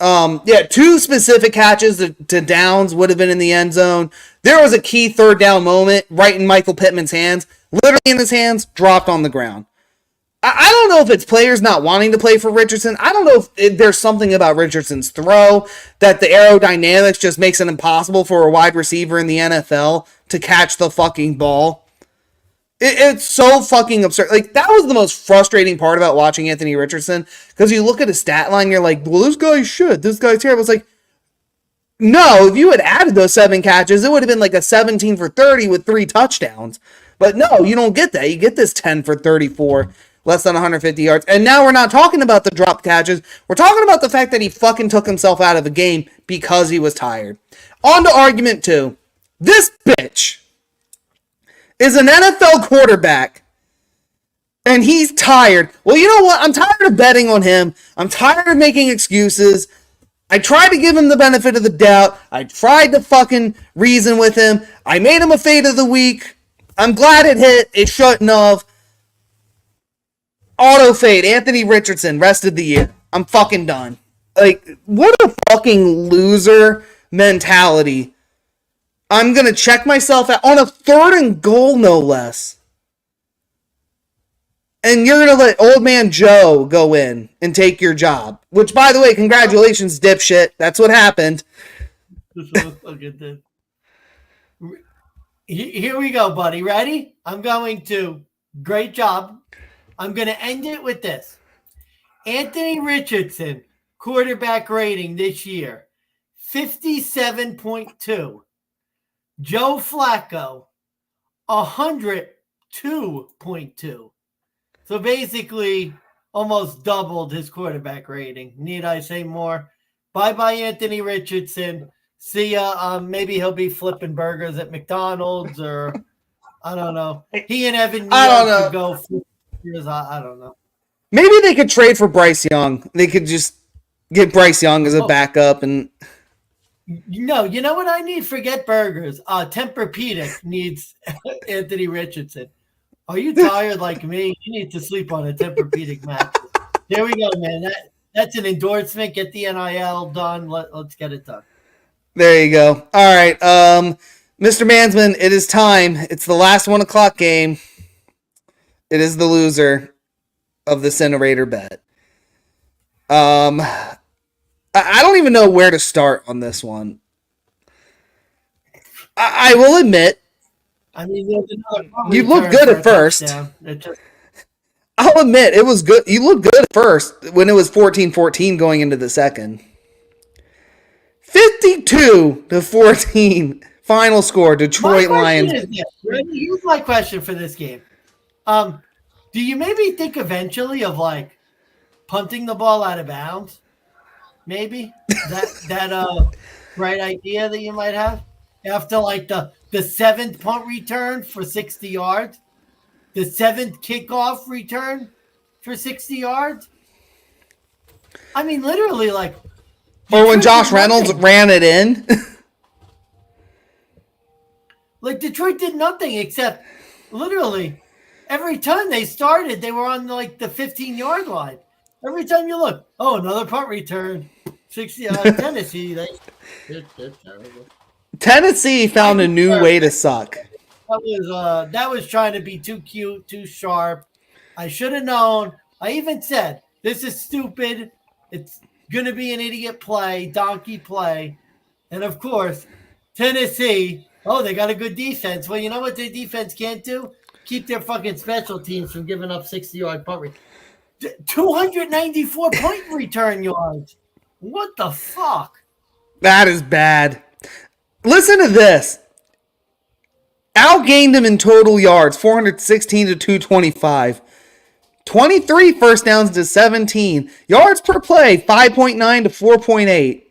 [SPEAKER 1] Yeah, 2 specific catches to downs would have been in the end zone. There was a key third down moment right in Michael Pittman's hands. Literally in his hands, dropped on the ground. I don't know if it's players not wanting to play for Richardson. I don't know if there's something about Richardson's throw that the aerodynamics just makes it impossible for a wide receiver in the NFL to catch the fucking ball. It's so fucking absurd. Like, that was the most frustrating part about watching Anthony Richardson, because you look at his stat line, you're like, well, this guy's shit. This guy's terrible. It's like, no, if you had added those 7 catches, it would have been like a 17 for 30 with 3 touchdowns. But no, you don't get that. You get this 10 for 34, less than 150 yards. And now we're not talking about the drop catches. We're talking about the fact that he fucking took himself out of the game because he was tired. On to argument 2. This bitch is an NFL quarterback, and he's tired. Well, you know what? I'm tired of betting on him. I'm tired of making excuses. I tried to give him the benefit of the doubt. I tried to fucking reason with him. I made him a fade of the week. I'm glad it hit. It shouldn't have. Auto fade. Anthony Richardson, rest of the year. I'm fucking done. Like, what a fucking loser mentality. I'm going to check myself out on a 3rd and goal, no less. And you're going to let old man Joe go in and take your job. Which, by the way, congratulations, dipshit. That's what happened.
[SPEAKER 2] Here we go, buddy. Ready? I'm going to. Great job. I'm going to end it with this. Anthony Richardson, quarterback rating this year, 57.2. Joe Flacco, 102.2. So basically, almost doubled his quarterback rating. Need I say more? Bye-bye, Anthony Richardson. See ya. Maybe he'll be flipping burgers at McDonald's, or I don't know. He and Evan Neal could go flip burgers. I don't know.
[SPEAKER 1] Maybe they could trade for Bryce Young. They could just get Bryce Young as a backup and...
[SPEAKER 2] No, you know what I need? Forget burgers. Tempur-Pedic needs Anthony Richardson. Are you tired like me? You need to sleep on a Tempur-Pedic mattress. There we go, man. That's an endorsement. Get the NIL done. Let's get it done.
[SPEAKER 1] There you go. All right. Mr. Mansmann, it is time. It's the last 1 o'clock game. It is the loser of the Cinnerator bet. I don't even know where to start on this one. I will admit,
[SPEAKER 2] I mean, there's another
[SPEAKER 1] you looked good at first. I'll admit, it was good. You looked good at first when it was 14-14 going into the second. 52-14 final score. Detroit Lions.
[SPEAKER 2] Here's my question for this game. Do you maybe think eventually of like punting the ball out of bounds? Maybe that right idea that you might have after like the seventh punt return for 60 yards, the seventh kickoff return for 60 yards. I mean, literally, like.
[SPEAKER 1] Or when Josh Reynolds ran it in.
[SPEAKER 2] Like, Detroit did nothing except literally every time they started, they were on like the 15-yard line. Every time you look, another punt return. 60 Tennessee. They're terrible.
[SPEAKER 1] Tennessee found a new way to suck.
[SPEAKER 2] That was trying to be too cute, too sharp. I should have known. I even said, this is stupid. It's going to be an idiot play, donkey play. And, of course, Tennessee, they got a good defense. Well, you know what their defense can't do? Keep their fucking special teams from giving up 60-yard punt return. 294 punt return yards. What the fuck?
[SPEAKER 1] That is bad. Listen to this. Outgained him in total yards, 416 to 225. 23 first downs to 17. Yards per play, 5.9 to 4.8.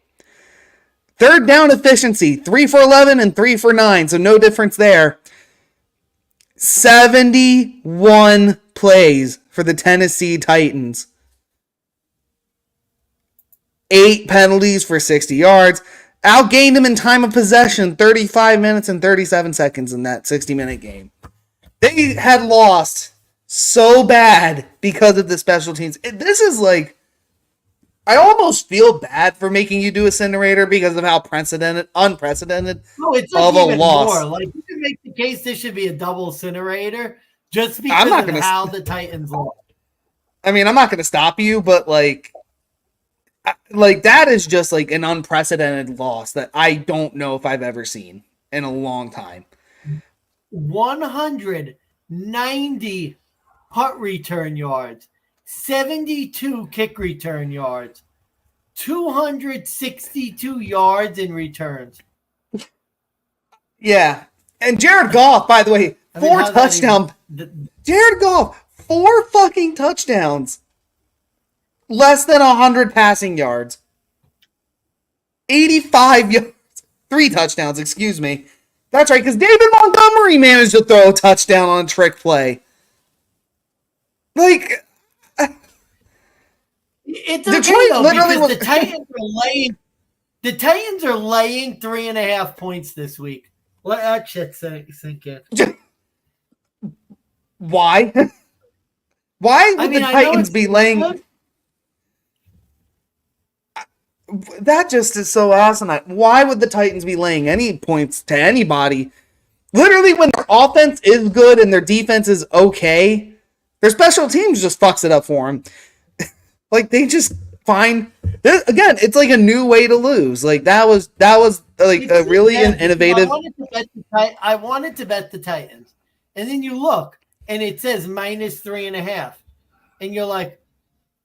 [SPEAKER 1] Third down efficiency, 3 for 11 and 3 for 9, so no difference there. 71 plays for the Tennessee Titans. 8 penalties for 60 yards. Outgained him in time of possession, 35 minutes and 37 seconds in that 60-minute game. They had lost so bad because of the special teams. This is like, I almost feel bad for making you do a Cinnerator because of how unprecedented
[SPEAKER 2] it's
[SPEAKER 1] of a loss.
[SPEAKER 2] More. Like, you can make the case this should be a double Cinnerator just because of how the Titans lost.
[SPEAKER 1] I mean, I'm not going to stop you, but like that is just like an unprecedented loss that I don't know if I've ever seen in a long time.
[SPEAKER 2] 190 punt return yards, 72 kick return yards, 262 yards in returns.
[SPEAKER 1] Yeah. And Jared Goff, by the way, 4 touchdowns. Jared Goff, 4 fucking touchdowns. Less than 100 passing yards. 85 yards. 3 touchdowns, excuse me. That's right, because David Montgomery managed to throw a touchdown on a trick play. Like,
[SPEAKER 2] it's okay, Detroit though, literally was... the Titans are laying 3.5 points this week. Let that shit sink in.
[SPEAKER 1] Why? Why would the Titans be laying? Good. That just is so asinine. Why would the Titans be laying any points to anybody? Literally, when their offense is good and their defense is okay, their special teams just fucks it up for them. Like, they just find again. It's like a new way to lose. Like that was like a really innovative.
[SPEAKER 2] I wanted to bet the Titans, and then you look and it says -3.5, and you're like,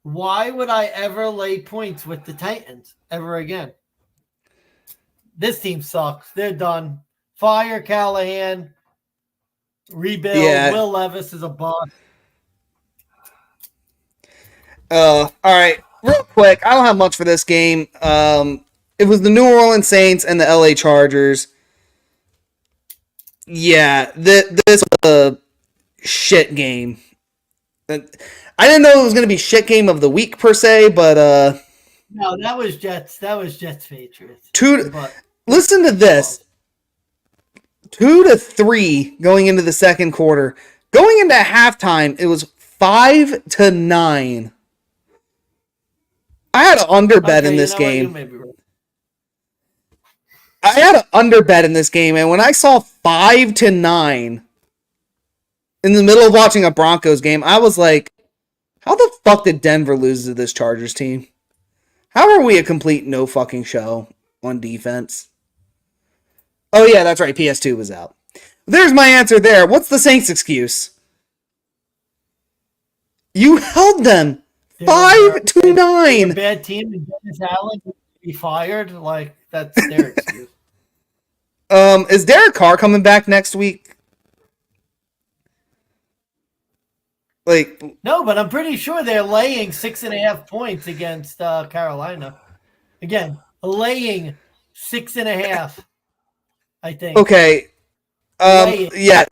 [SPEAKER 2] why would I ever lay points with the Titans ever again? This team sucks. They're done. Fire Callahan. Rebuild. Yeah. Will Levis is a bust.
[SPEAKER 1] All right. Real quick, I don't have much for this game. It was the New Orleans Saints and the LA Chargers. Yeah, this was a shit game. I didn't know it was going to be shit game of the week per se, but
[SPEAKER 2] no, that was Jets. That was Jets Patriots.
[SPEAKER 1] Listen to this. 2-3 going into the second quarter. Going into halftime, it was 5-9. I had an under bet in this game. I had an under bet in this game, and when I saw 5-9, in the middle of watching a Broncos game, I was like, how the fuck did Denver lose to this Chargers team? How are we a complete no fucking show on defense? Oh yeah, that's right. PS2 was out. There's my answer there. What's the Saints' excuse? You held them 5-9.
[SPEAKER 2] A bad team and Dennis Allen would be fired. Like, that's their excuse.
[SPEAKER 1] Is Derek Carr coming back next week? Like,
[SPEAKER 2] no, but I'm pretty sure they're laying 6.5 points against Carolina. Again, laying 6.5. I think.
[SPEAKER 1] Okay. Yeah.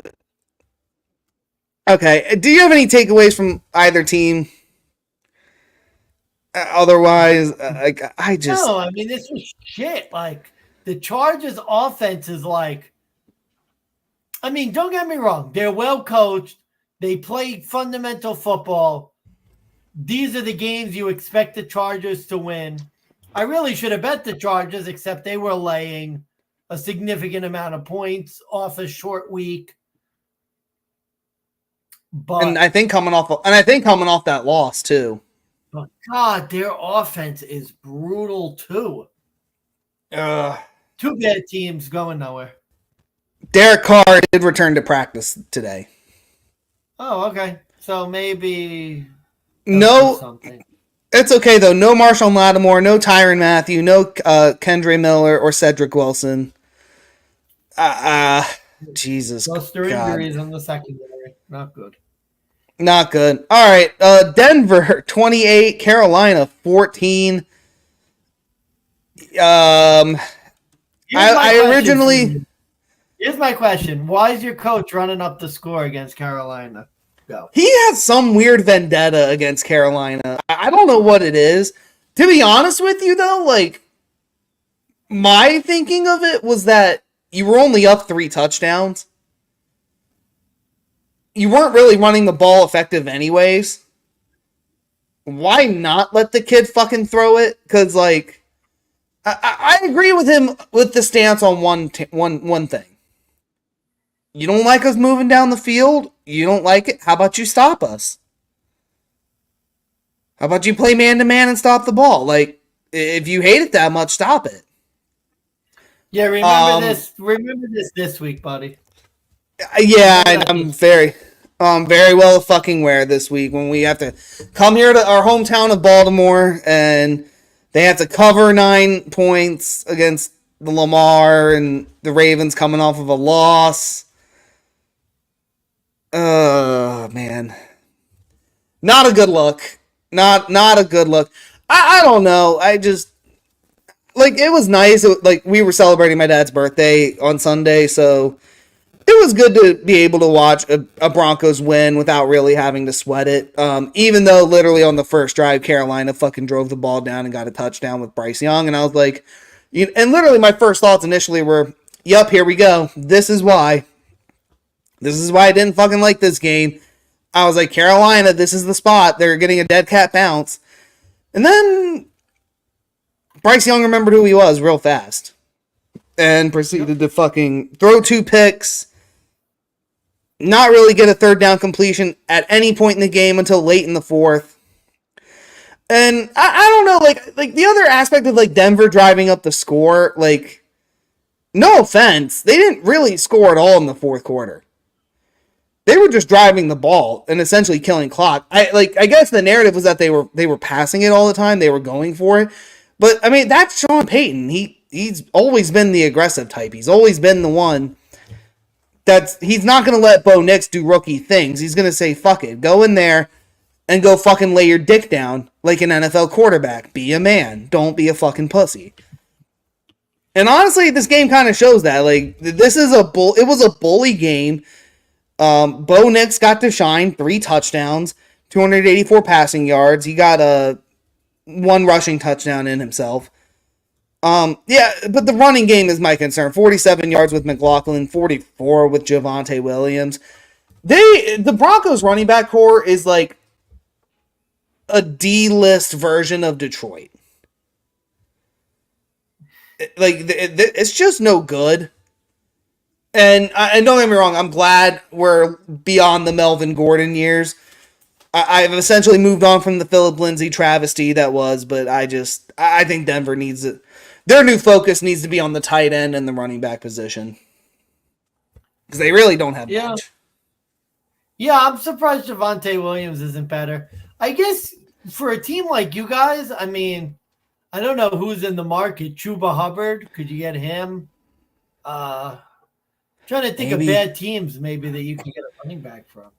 [SPEAKER 1] Okay. Do you have any takeaways from either team? Otherwise, I just.
[SPEAKER 2] No, I mean, this was shit. Like, the Chargers' offense is like. I mean, don't get me wrong. They're well coached. They play fundamental football. These are the games you expect the Chargers to win. I really should have bet the Chargers, except they were laying a significant amount of points off a short week. But
[SPEAKER 1] And I think coming off that loss too.
[SPEAKER 2] But God, their offense is brutal too. Two bad teams going nowhere.
[SPEAKER 1] Derek Carr did return to practice today.
[SPEAKER 2] Oh, okay. So maybe
[SPEAKER 1] something. It's okay though. No Marshall Lattimore, no Tyrann Mathieu, no Kendre Miller or Cedric Wilson. Jesus.
[SPEAKER 2] Plus their injuries in the secondary. Not good.
[SPEAKER 1] Not good. All right. Denver 28, Carolina 14.
[SPEAKER 2] Here's my question. Why is your coach running up the score against Carolina? Go.
[SPEAKER 1] He has some weird vendetta against Carolina. I don't know what it is. To be honest with you, though, like, my thinking of it was that you were only up 3 touchdowns. You weren't really running the ball effective anyways. Why not let the kid fucking throw it? Because, like, I agree with him with the stance on one thing. You don't like us moving down the field? You don't like it? How about you stop us? How about you play man-to-man and stop the ball? Like, if you hate it that much, stop it.
[SPEAKER 2] Yeah, remember this week, buddy.
[SPEAKER 1] Yeah, I'm very well fucking aware this week when we have to come here to our hometown of Baltimore and they have to cover 9 points against the Lamar and the Ravens coming off of a loss. Man. Not a good look. Not a good look. I don't know. I just, like, it was nice. Like, we were celebrating my dad's birthday on Sunday, so it was good to be able to watch a Broncos win without really having to sweat it. Even though literally on the first drive, Carolina fucking drove the ball down and got a touchdown with Bryce Young, and I was like, and literally my first thoughts initially were, yep, here we go. This is why I didn't fucking like this game. I was like, Carolina, this is the spot. They're getting a dead cat bounce. And then Bryce Young remembered who he was real fast and proceeded to fucking throw 2 picks, not really get a third down completion at any point in the game until late in the fourth. And I don't know, like the other aspect of like Denver driving up the score, like, no offense, they didn't really score at all in the fourth quarter. They were just driving the ball and essentially killing clock. I guess the narrative was that they were passing it all the time. They were going for it. But I mean, that's Sean Payton. He's always been the aggressive type. He's always been the one he's not going to let Bo Nix do rookie things. He's going to say, fuck it. Go in there and go fucking lay your dick down like an NFL quarterback. Be a man. Don't be a fucking pussy. And honestly, this game kind of shows that. Like, it was a bully game. Bo Nix got to shine, 3 touchdowns, 284 passing yards. He got 1 rushing touchdown in himself. Yeah, but the running game is my concern. 47 yards with McLaughlin, 44 with Javonte Williams. The Broncos running back core is like a D-list version of Detroit. It's just no good. And don't get me wrong, I'm glad we're beyond the Melvin Gordon years. I've essentially moved on from the Philip Lindsay travesty that was, but I think Denver needs it. Their new focus needs to be on the tight end and the running back position because they really don't have
[SPEAKER 2] Yeah.
[SPEAKER 1] much.
[SPEAKER 2] Yeah, I'm surprised Javonte Williams isn't better. I guess for a team like you guys, I mean, I don't know who's in the market. Chuba Hubbard, could you get him? Trying to think of bad teams maybe that you can get a running back from.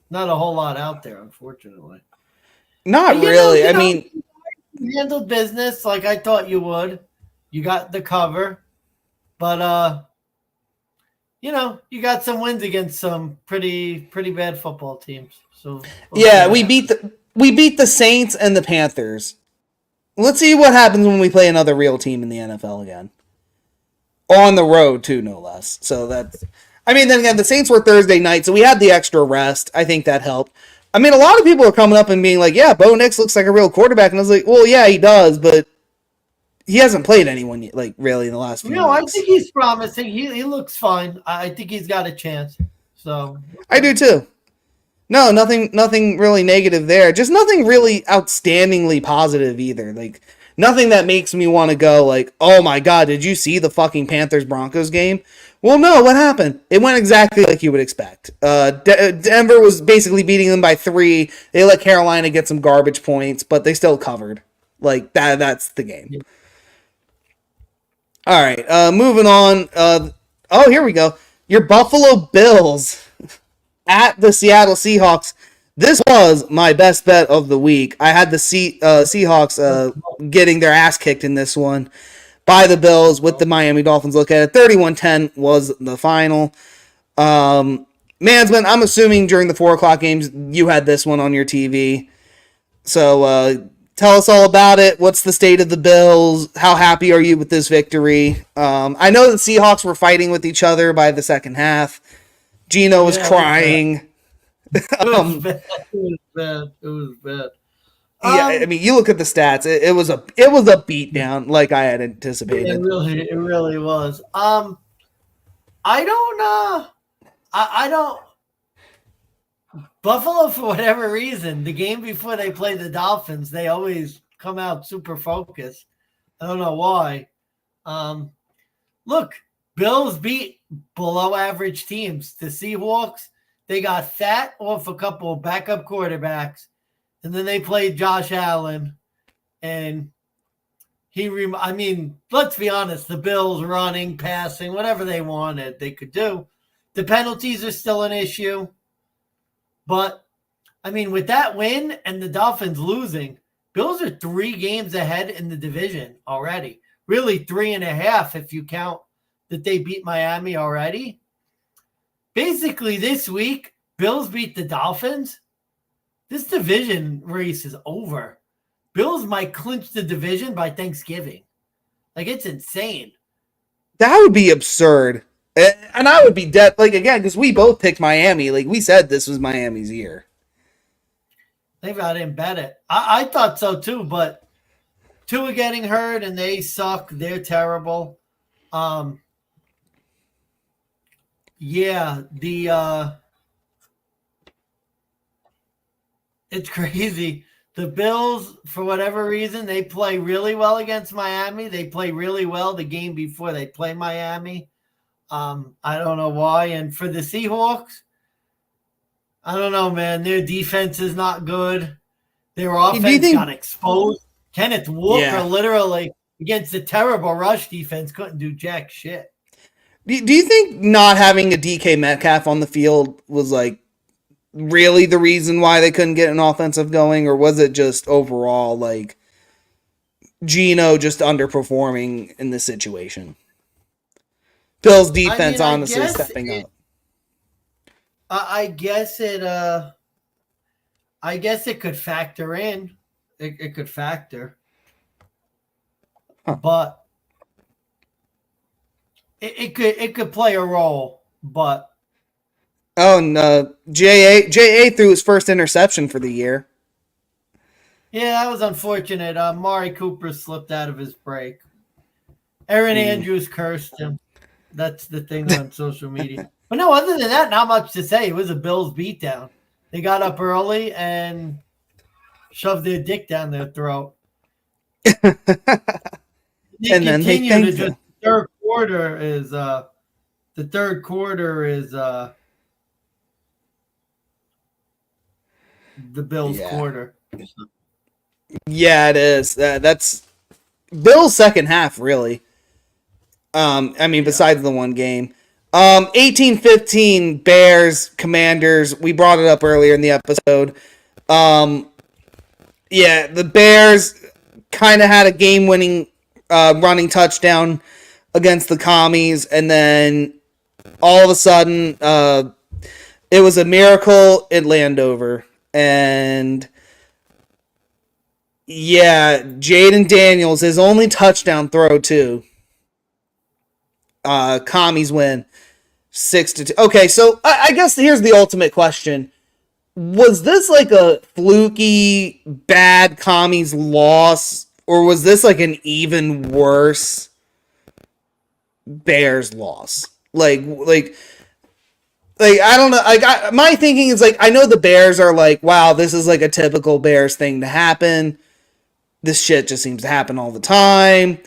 [SPEAKER 2] Not a whole lot out there, unfortunately.
[SPEAKER 1] Not really. I mean,
[SPEAKER 2] you handled business like I thought you would. You got the cover, but you got some wins against some pretty bad football teams. So
[SPEAKER 1] yeah, we beat the Saints and the Panthers. Let's see what happens when we play another real team in the NFL again. On the road too, no less. So then again, the Saints were Thursday night, so we had the extra rest. I think that helped. I mean, a lot of people are coming up and being like, yeah, Bo Nix looks like a real quarterback. And I was like, well, yeah, he does, but he hasn't played anyone like really in the last few weeks.
[SPEAKER 2] I think he's promising. He looks fine. I think he's got a chance. So
[SPEAKER 1] I do too. No, nothing really negative there. Just nothing really outstandingly positive either. Like nothing that makes me want to go like, oh my god, did you see the fucking Panthers-Broncos game? Well, no, what happened? It went exactly like you would expect. Denver was basically beating them by 3. They let Carolina get some garbage points, but they still covered. Like that's the game. All right, moving on. Here we go. Your Buffalo Bills at the Seattle Seahawks. This was my best bet of the week. I had the Seahawks getting their ass kicked in this one by the Bills with the Miami Dolphins. Look at it. 31-10 was the final. Mansmann, I'm assuming during the 4 o'clock games, you had this one on your TV. So tell us all about it. What's the state of the Bills? How happy are you with this victory? I know the Seahawks were fighting with each other by the second half. Gino was crying.
[SPEAKER 2] It was bad. It was bad.
[SPEAKER 1] Yeah, I mean, you look at the stats. It was a beatdown, like I had anticipated.
[SPEAKER 2] It really was. I don't. Buffalo, for whatever reason, the game before they play the Dolphins, they always come out super focused. I don't know why. Look, Bills beat below average teams. The Seahawks, they got fat off a couple of backup quarterbacks, and then they played Josh Allen, and let's be honest, the Bills running, passing, whatever they wanted, they could do. The penalties are still an issue, but with that win and the Dolphins losing, Bills are 3 games ahead in the division already. Really 3.5 if you count that they beat Miami already. Basically, this week, Bills beat the Dolphins. This division race is over. Bills might clinch the division by Thanksgiving. Like, it's insane.
[SPEAKER 1] That would be absurd. And I would be dead. Like, again, because we both picked Miami. Like, we said this was Miami's year.
[SPEAKER 2] Maybe I didn't bet it. I thought so, too, but Tua getting hurt, and they suck. They're terrible. It's crazy. The Bills, for whatever reason, they play really well against Miami. They play really well the game before they play Miami. I don't know why. And for the Seahawks, I don't know, man. Their defense is not good. Their offense got exposed. Kenneth Walker literally against a terrible rush defense couldn't do jack shit.
[SPEAKER 1] Do you think not having a DK Metcalf on the field was like really the reason why they couldn't get an offensive going, or was it just overall like Gino just underperforming in this situation? Bill's defense honestly stepping up.
[SPEAKER 2] I guess it could factor in. It could factor. But it could play a role, but
[SPEAKER 1] J.A. threw his first interception for the year.
[SPEAKER 2] Yeah, that was unfortunate. Mari Cooper slipped out of his break. Aaron Andrews cursed him. That's the thing on social media. But no, other than that, not much to say. It was a Bills beatdown. They got up early and shoved their dick down their throat.
[SPEAKER 1] And then they thanked them.
[SPEAKER 2] The third quarter is the Bills quarter.
[SPEAKER 1] Yeah, it is. That's Bills' second half, really. Besides the one game. 18-15 Bears, Commanders. We brought it up earlier in the episode. The Bears kind of had a game-winning running touchdown against the Commies, and then all of a sudden, it was a miracle at Landover. And Jaden Daniels, his only touchdown throw, too. Commies win 6-2. Okay, so I guess here's the ultimate question. Was this like a fluky, bad Commies loss, or was this like an even worse Bears loss? Like I don't know. My thinking is like, I know the Bears are like, wow, this is like a typical Bears thing to happen. This shit just seems to happen all the time.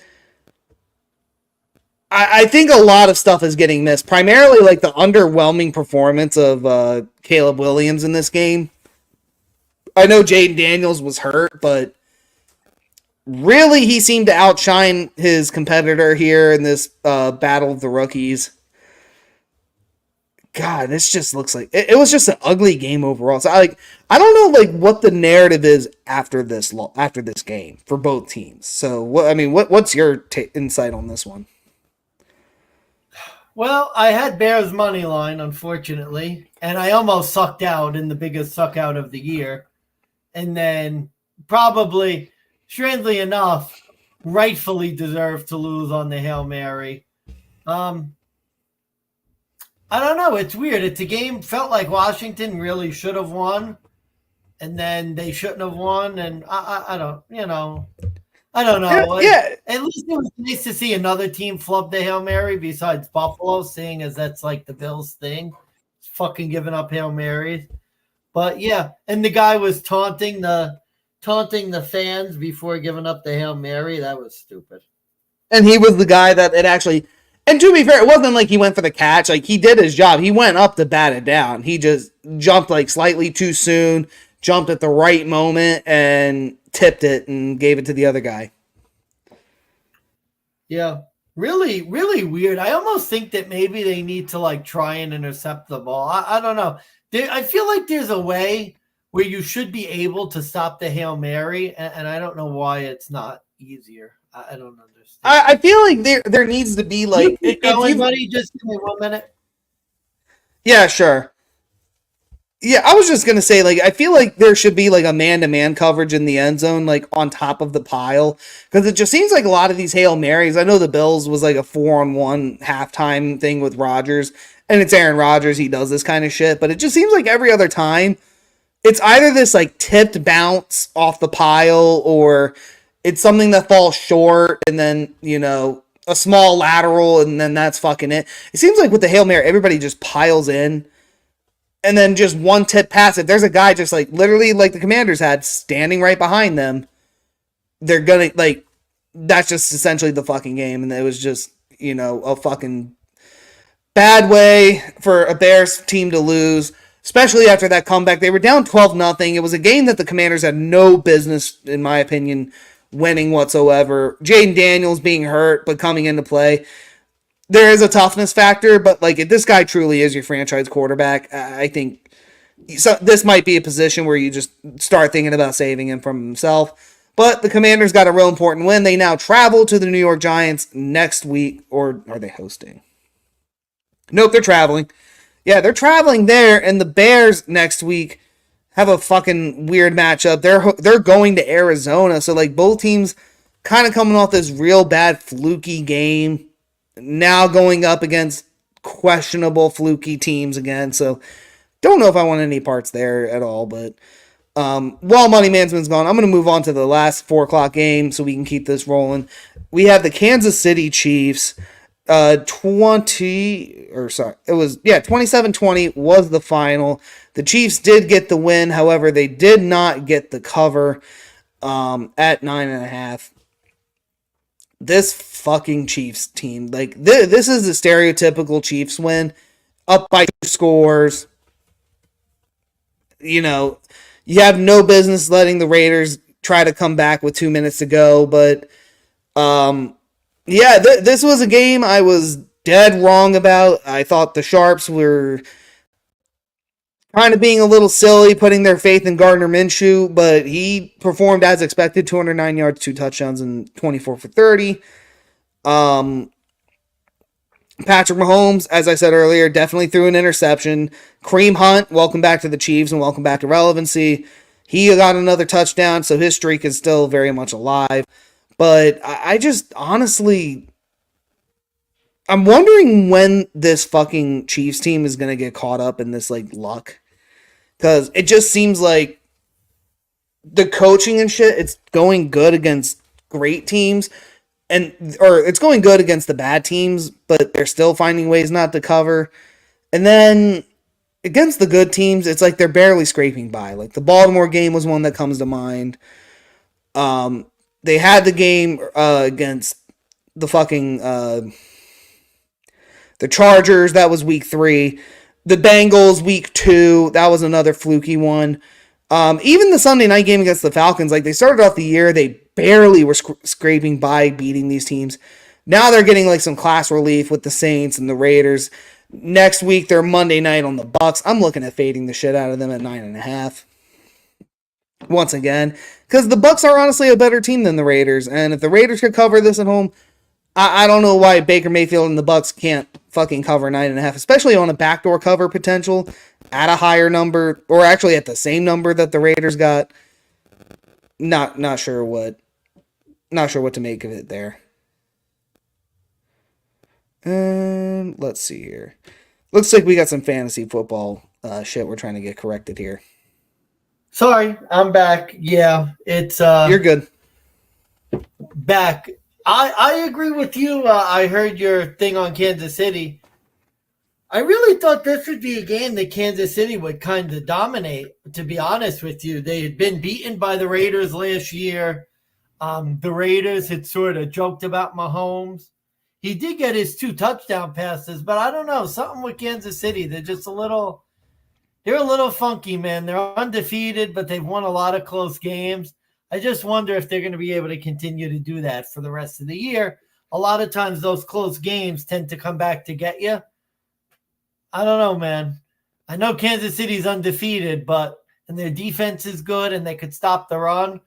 [SPEAKER 1] I think a lot of stuff is getting missed. Primarily like the underwhelming performance of Caleb Williams in this game. I know Jaden Daniels was hurt, but really he seemed to outshine his competitor here in this battle of the rookies. God, this just looks like it was just an ugly game overall. So I don't know like what the narrative is after this game for both teams. So what's your insight on this one?
[SPEAKER 2] Well, I had Bears money line, unfortunately, and I almost sucked out in the biggest suck out of the year. And then probably, strangely enough, rightfully deserved to lose on the Hail Mary. I don't know. It's weird. It's a game felt like Washington really should have won, and then they shouldn't have won. And I don't know.
[SPEAKER 1] Yeah.
[SPEAKER 2] At least it was nice to see another team flub the Hail Mary besides Buffalo, seeing as that's like the Bills thing. It's fucking giving up Hail Marys. But yeah, and the guy was taunting the fans before giving up the Hail Mary. That was stupid.
[SPEAKER 1] And he was the guy that it actually, and to be fair, it wasn't like he went for the catch. Like, he did his job. He went up to bat it down. He just jumped like slightly too soon, jumped at the right moment, and tipped it and gave it to the other guy.
[SPEAKER 2] Yeah, really, really weird. I almost think that maybe they need to like try and intercept the ball. I don't know. I feel like there's a way where you should be able to stop the Hail Mary, and I don't know why it's not easier. I don't understand.
[SPEAKER 1] I feel like there needs to be like...
[SPEAKER 2] Anybody, just give me 1 minute.
[SPEAKER 1] Yeah, sure. Yeah, I was just going to say, like, I feel like there should be, like, a man-to-man coverage in the end zone, like, on top of the pile. Because it just seems like a lot of these Hail Marys, I know the Bills was, like, a 4-on-1 halftime thing with Rodgers. And it's Aaron Rodgers, he does this kind of shit. But it just seems like every other time, it's either this, like, tipped bounce off the pile, or it's something that falls short, and then, you know, a small lateral, and then that's fucking it. It seems like with the Hail Mary, everybody just piles in. And then just one tip pass. If there's a guy just like literally like the Commanders had standing right behind them, they're gonna like, that's just essentially the fucking game. And it was just, you know, a fucking bad way for a Bears team to lose, especially after that comeback. They were down 12-0. It was a game that the Commanders had no business, in my opinion, winning whatsoever. Jaden Daniels being hurt, but coming into play. There is a toughness factor, but like if this guy truly is your franchise quarterback, I think this might be a position where you just start thinking about saving him from himself. But the Commanders got a real important win. They now travel to the New York Giants next week, or are they hosting? Nope, they're traveling. Yeah, they're traveling there, and the Bears next week have a fucking weird matchup. They're going to Arizona, so like both teams kind of coming off this real bad fluky game. Now going up against questionable, fluky teams again. So, don't know if I want any parts there at all. But while Money Mansmann's gone, I'm going to move on to the last 4 o'clock game so we can keep this rolling. We have the Kansas City Chiefs 27-20 was the final. The Chiefs did get the win. However, they did not get the cover at 9.5. This fucking Chiefs team, like this is the stereotypical Chiefs win, up by 2 scores. You know, you have no business letting the Raiders try to come back with 2 minutes to go, but this was a game I was dead wrong about. I thought the Sharps were kind of being a little silly, putting their faith in Gardner Minshew, but he performed as expected, 209 yards, 2 touchdowns, and 24 for 30. Patrick Mahomes, as I said earlier, definitely threw an interception. Kareem Hunt, welcome back to the Chiefs and welcome back to relevancy. He got another touchdown, so his streak is still very much alive. But I just honestly, I'm wondering when this fucking Chiefs team is going to get caught up in this like luck. Because it just seems like the coaching and shit, it's going good against great teams. Or it's going good against the bad teams, but they're still finding ways not to cover. And then against the good teams, it's like they're barely scraping by. Like the Baltimore game was one that comes to mind. They had the game against the fucking the Chargers. That was week 3. The Bengals week 2. That was another fluky one. Even the Sunday night game against the Falcons, like they started off the year, they barely were scraping by beating these teams. Now they're getting like some class relief with the Saints and the Raiders. Next week they're Monday night on the Bucks. I'm looking at fading the shit out of them at 9.5. Once again, because the Bucks are honestly a better team than the Raiders, and if the Raiders could cover this at home, I don't know why Baker Mayfield and the Bucks can't fucking cover 9.5, especially on a backdoor cover potential at a higher number, or actually at the same number that the Raiders got. Not sure what to make of it there. And let's see here. Looks like we got some fantasy football shit we're trying to get corrected here.
[SPEAKER 2] Sorry, I'm back. Yeah, it's
[SPEAKER 1] You're good.
[SPEAKER 2] Back. I agree with you. I heard your thing on Kansas City. I really thought this would be a game that Kansas City would kind of dominate, to be honest with you. They had been beaten by the Raiders last year. The Raiders had sort of joked about Mahomes. He did get his 2 touchdown passes, but I don't know. Something with Kansas City. They're a little funky, man. They're undefeated, but they've won a lot of close games. I just wonder if they're going to be able to continue to do that for the rest of the year. A lot of times those close games tend to come back to get you. I don't know, man. I know Kansas City's undefeated, and their defense is good and they could stop the run.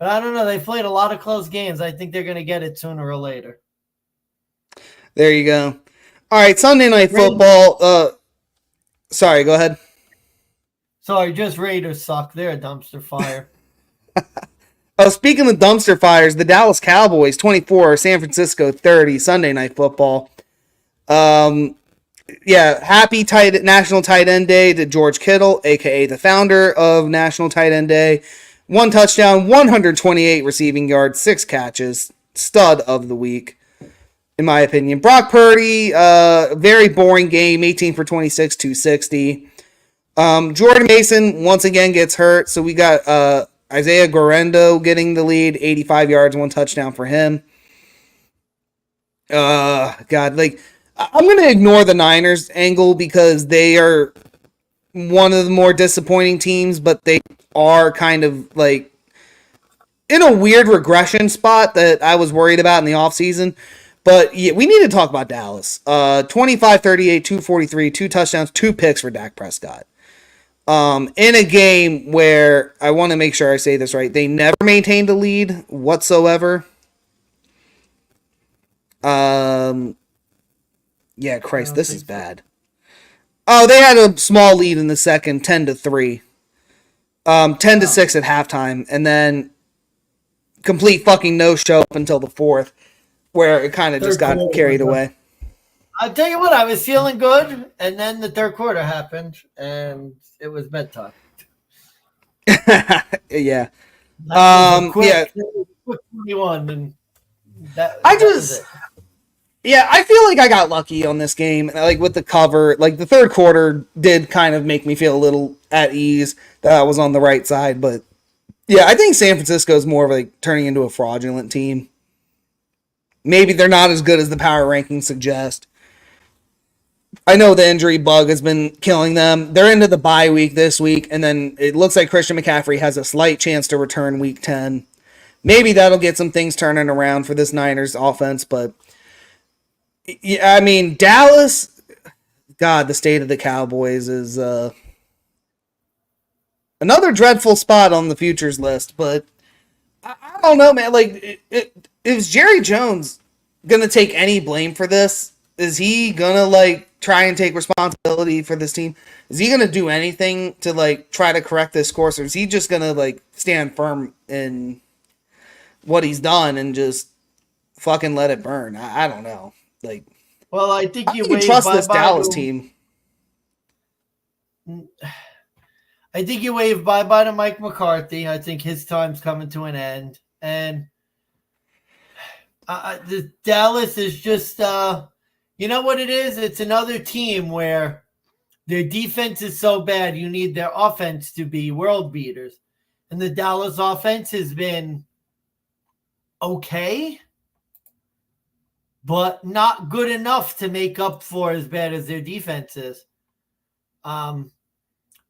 [SPEAKER 2] But I don't know. They played a lot of close games. I think they're going to get it sooner or later.
[SPEAKER 1] There you go. All right, Sunday Night Football. Sorry, go ahead.
[SPEAKER 2] Sorry, just Raiders suck. They're a dumpster fire.
[SPEAKER 1] Speaking of dumpster fires, the Dallas Cowboys 24, San Francisco 30, Sunday Night Football. Happy National Tight End Day to George Kittle, a.k.a. the founder of National Tight End Day. 1 touchdown, 128 receiving yards, 6 catches. Stud of the week, in my opinion. Brock Purdy, very boring game, 18 for 26, 260. Jordan Mason once again gets hurt, so we got Isaiah Guerrero getting the lead, 85 yards, 1 touchdown for him. I'm going to ignore the Niners angle because they are one of the more disappointing teams, but they are kind of like in a weird regression spot that I was worried about in the offseason. But yeah, we need to talk about Dallas. 25-38, 243, 2 touchdowns, 2 picks for Dak Prescott. In a game where I want to make sure I say this right, they never maintained a lead whatsoever. Yeah, Christ, this is bad. Oh, they had a small lead in the second, 10-3. 10-6 at halftime, and then complete fucking no-show up until the 4th, where it kind of just got carried away.
[SPEAKER 2] I'll tell you what, I was feeling good, and then the third quarter happened, and it was bedtime.
[SPEAKER 1] Yeah.
[SPEAKER 2] Quick 21, and that was it.
[SPEAKER 1] Yeah, I feel like I got lucky on this game. Like with the cover, like the third quarter did kind of make me feel a little at ease that I was on the right side. But yeah, I think San Francisco is more of like turning into a fraudulent team. Maybe they're not as good as the power rankings suggest. I know the injury bug has been killing them. They're into the bye week this week, and then it looks like Christian McCaffrey has a slight chance to return week 10. Maybe that'll get some things turning around for this Niners offense, but yeah, I mean, Dallas, God, the state of the Cowboys is another dreadful spot on the futures list, but I don't know, man. Like, is Jerry Jones gonna take any blame for this? Is he gonna like try and take responsibility for this team? Is he gonna do anything to like try to correct this course, or is he just gonna like stand firm in what he's done and just fucking let it burn? I don't know. Like,
[SPEAKER 2] Well, I think
[SPEAKER 1] you trust this Dallas team.
[SPEAKER 2] I think you wave bye-bye to Mike McCarthy. I think his time's coming to an end. And the Dallas is just, you know what it is? It's another team where their defense is so bad, you need their offense to be world beaters. And the Dallas offense has been okay, but not good enough to make up for as bad as their defense is. You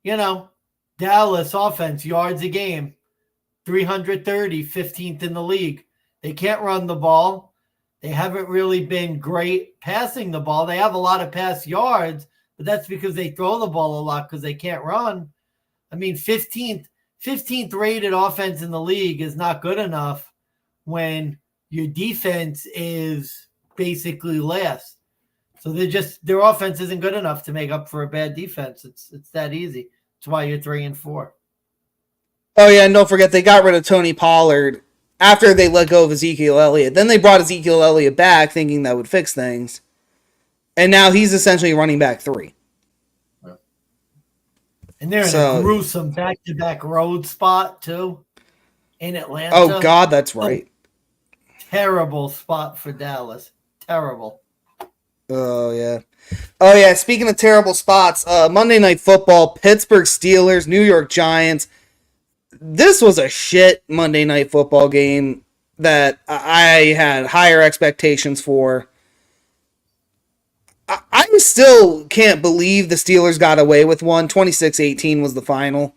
[SPEAKER 2] know, Dallas offense, yards a game, 330, 15th in the league. They can't run the ball. They haven't really been great passing the ball. They have a lot of pass yards, but that's because they throw the ball a lot because they can't run. I mean, 15th rated offense in the league is not good enough when your defense is basically last. So their offense isn't good enough to make up for a bad defense. It's that easy. That's why you're 3-4.
[SPEAKER 1] Oh yeah, and don't forget they got rid of Tony Pollard after they let go of Ezekiel Elliott. Then they brought Ezekiel Elliott back thinking that would fix things. And now he's essentially running back 3.
[SPEAKER 2] And they're in a gruesome back-to-back road spot, too, in Atlanta.
[SPEAKER 1] Oh, God, that's right.
[SPEAKER 2] Terrible spot for Dallas. Terrible.
[SPEAKER 1] Oh, yeah. Oh, yeah, speaking of terrible spots, Monday Night Football, Pittsburgh Steelers, New York Giants. This was a shit Monday Night Football game that I had higher expectations for. I still can't believe the Steelers got away with one. 26-18 was the final.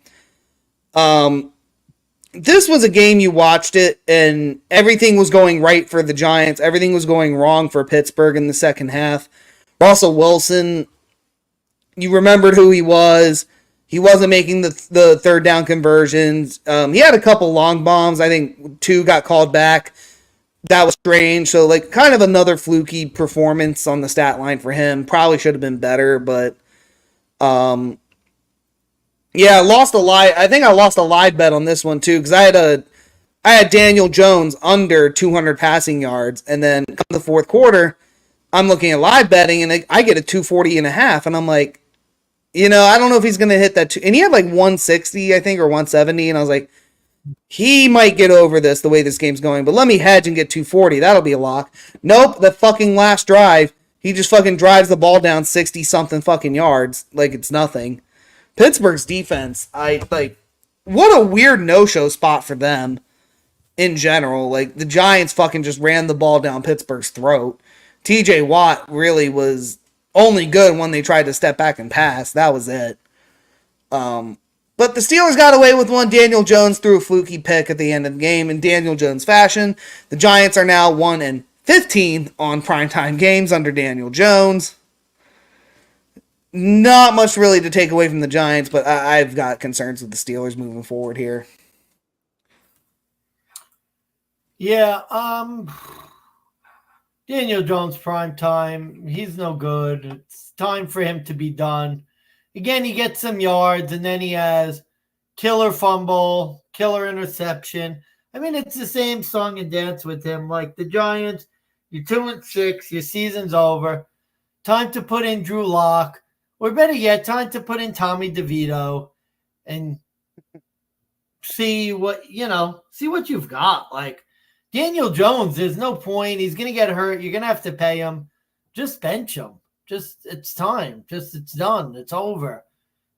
[SPEAKER 1] This was a game you watched it, and everything was going right for the Giants. Everything was going wrong for Pittsburgh in the second half. Russell Wilson, you remembered who he was. He wasn't making the third down conversions. He had a couple long bombs. I think 2 got called back. That was strange. So, like, kind of another fluky performance on the stat line for him. Probably should have been better, but yeah, I think I lost a live bet on this one too because I had Daniel Jones under 200 passing yards, and then come the fourth quarter, I'm looking at live betting and I get a 240.5, and I'm like, I don't know if he's gonna hit that. And he had like 160, I think, or 170, and I was like, he might get over this the way this game's going, but let me hedge and get 240. That'll be a lock. Nope, the fucking last drive, he just fucking drives the ball down 60 something fucking yards like it's nothing. Pittsburgh's defense, what a weird no-show spot for them in general. Like, the Giants fucking just ran the ball down Pittsburgh's throat. TJ Watt really was only good when they tried to step back and pass. That was it. But the Steelers got away with one. Daniel Jones threw a fluky pick at the end of the game in Daniel Jones fashion. The Giants are now 1-15 on primetime games under Daniel Jones. Not much really to take away from the Giants, but I've got concerns with the Steelers moving forward here.
[SPEAKER 2] Yeah, Daniel Jones prime time. He's no good. It's time for him to be done. Again, he gets some yards, and then he has killer fumble, killer interception. I mean, it's the same song and dance with him. Like the Giants, you're 2-6, your season's over. Time to put in Drew Lock. Or better yet, time to put in Tommy DeVito and see what you've got. Like, Daniel Jones, there's no point. He's going to get hurt. You're going to have to pay him. Just bench him. It's time. It's done. It's over.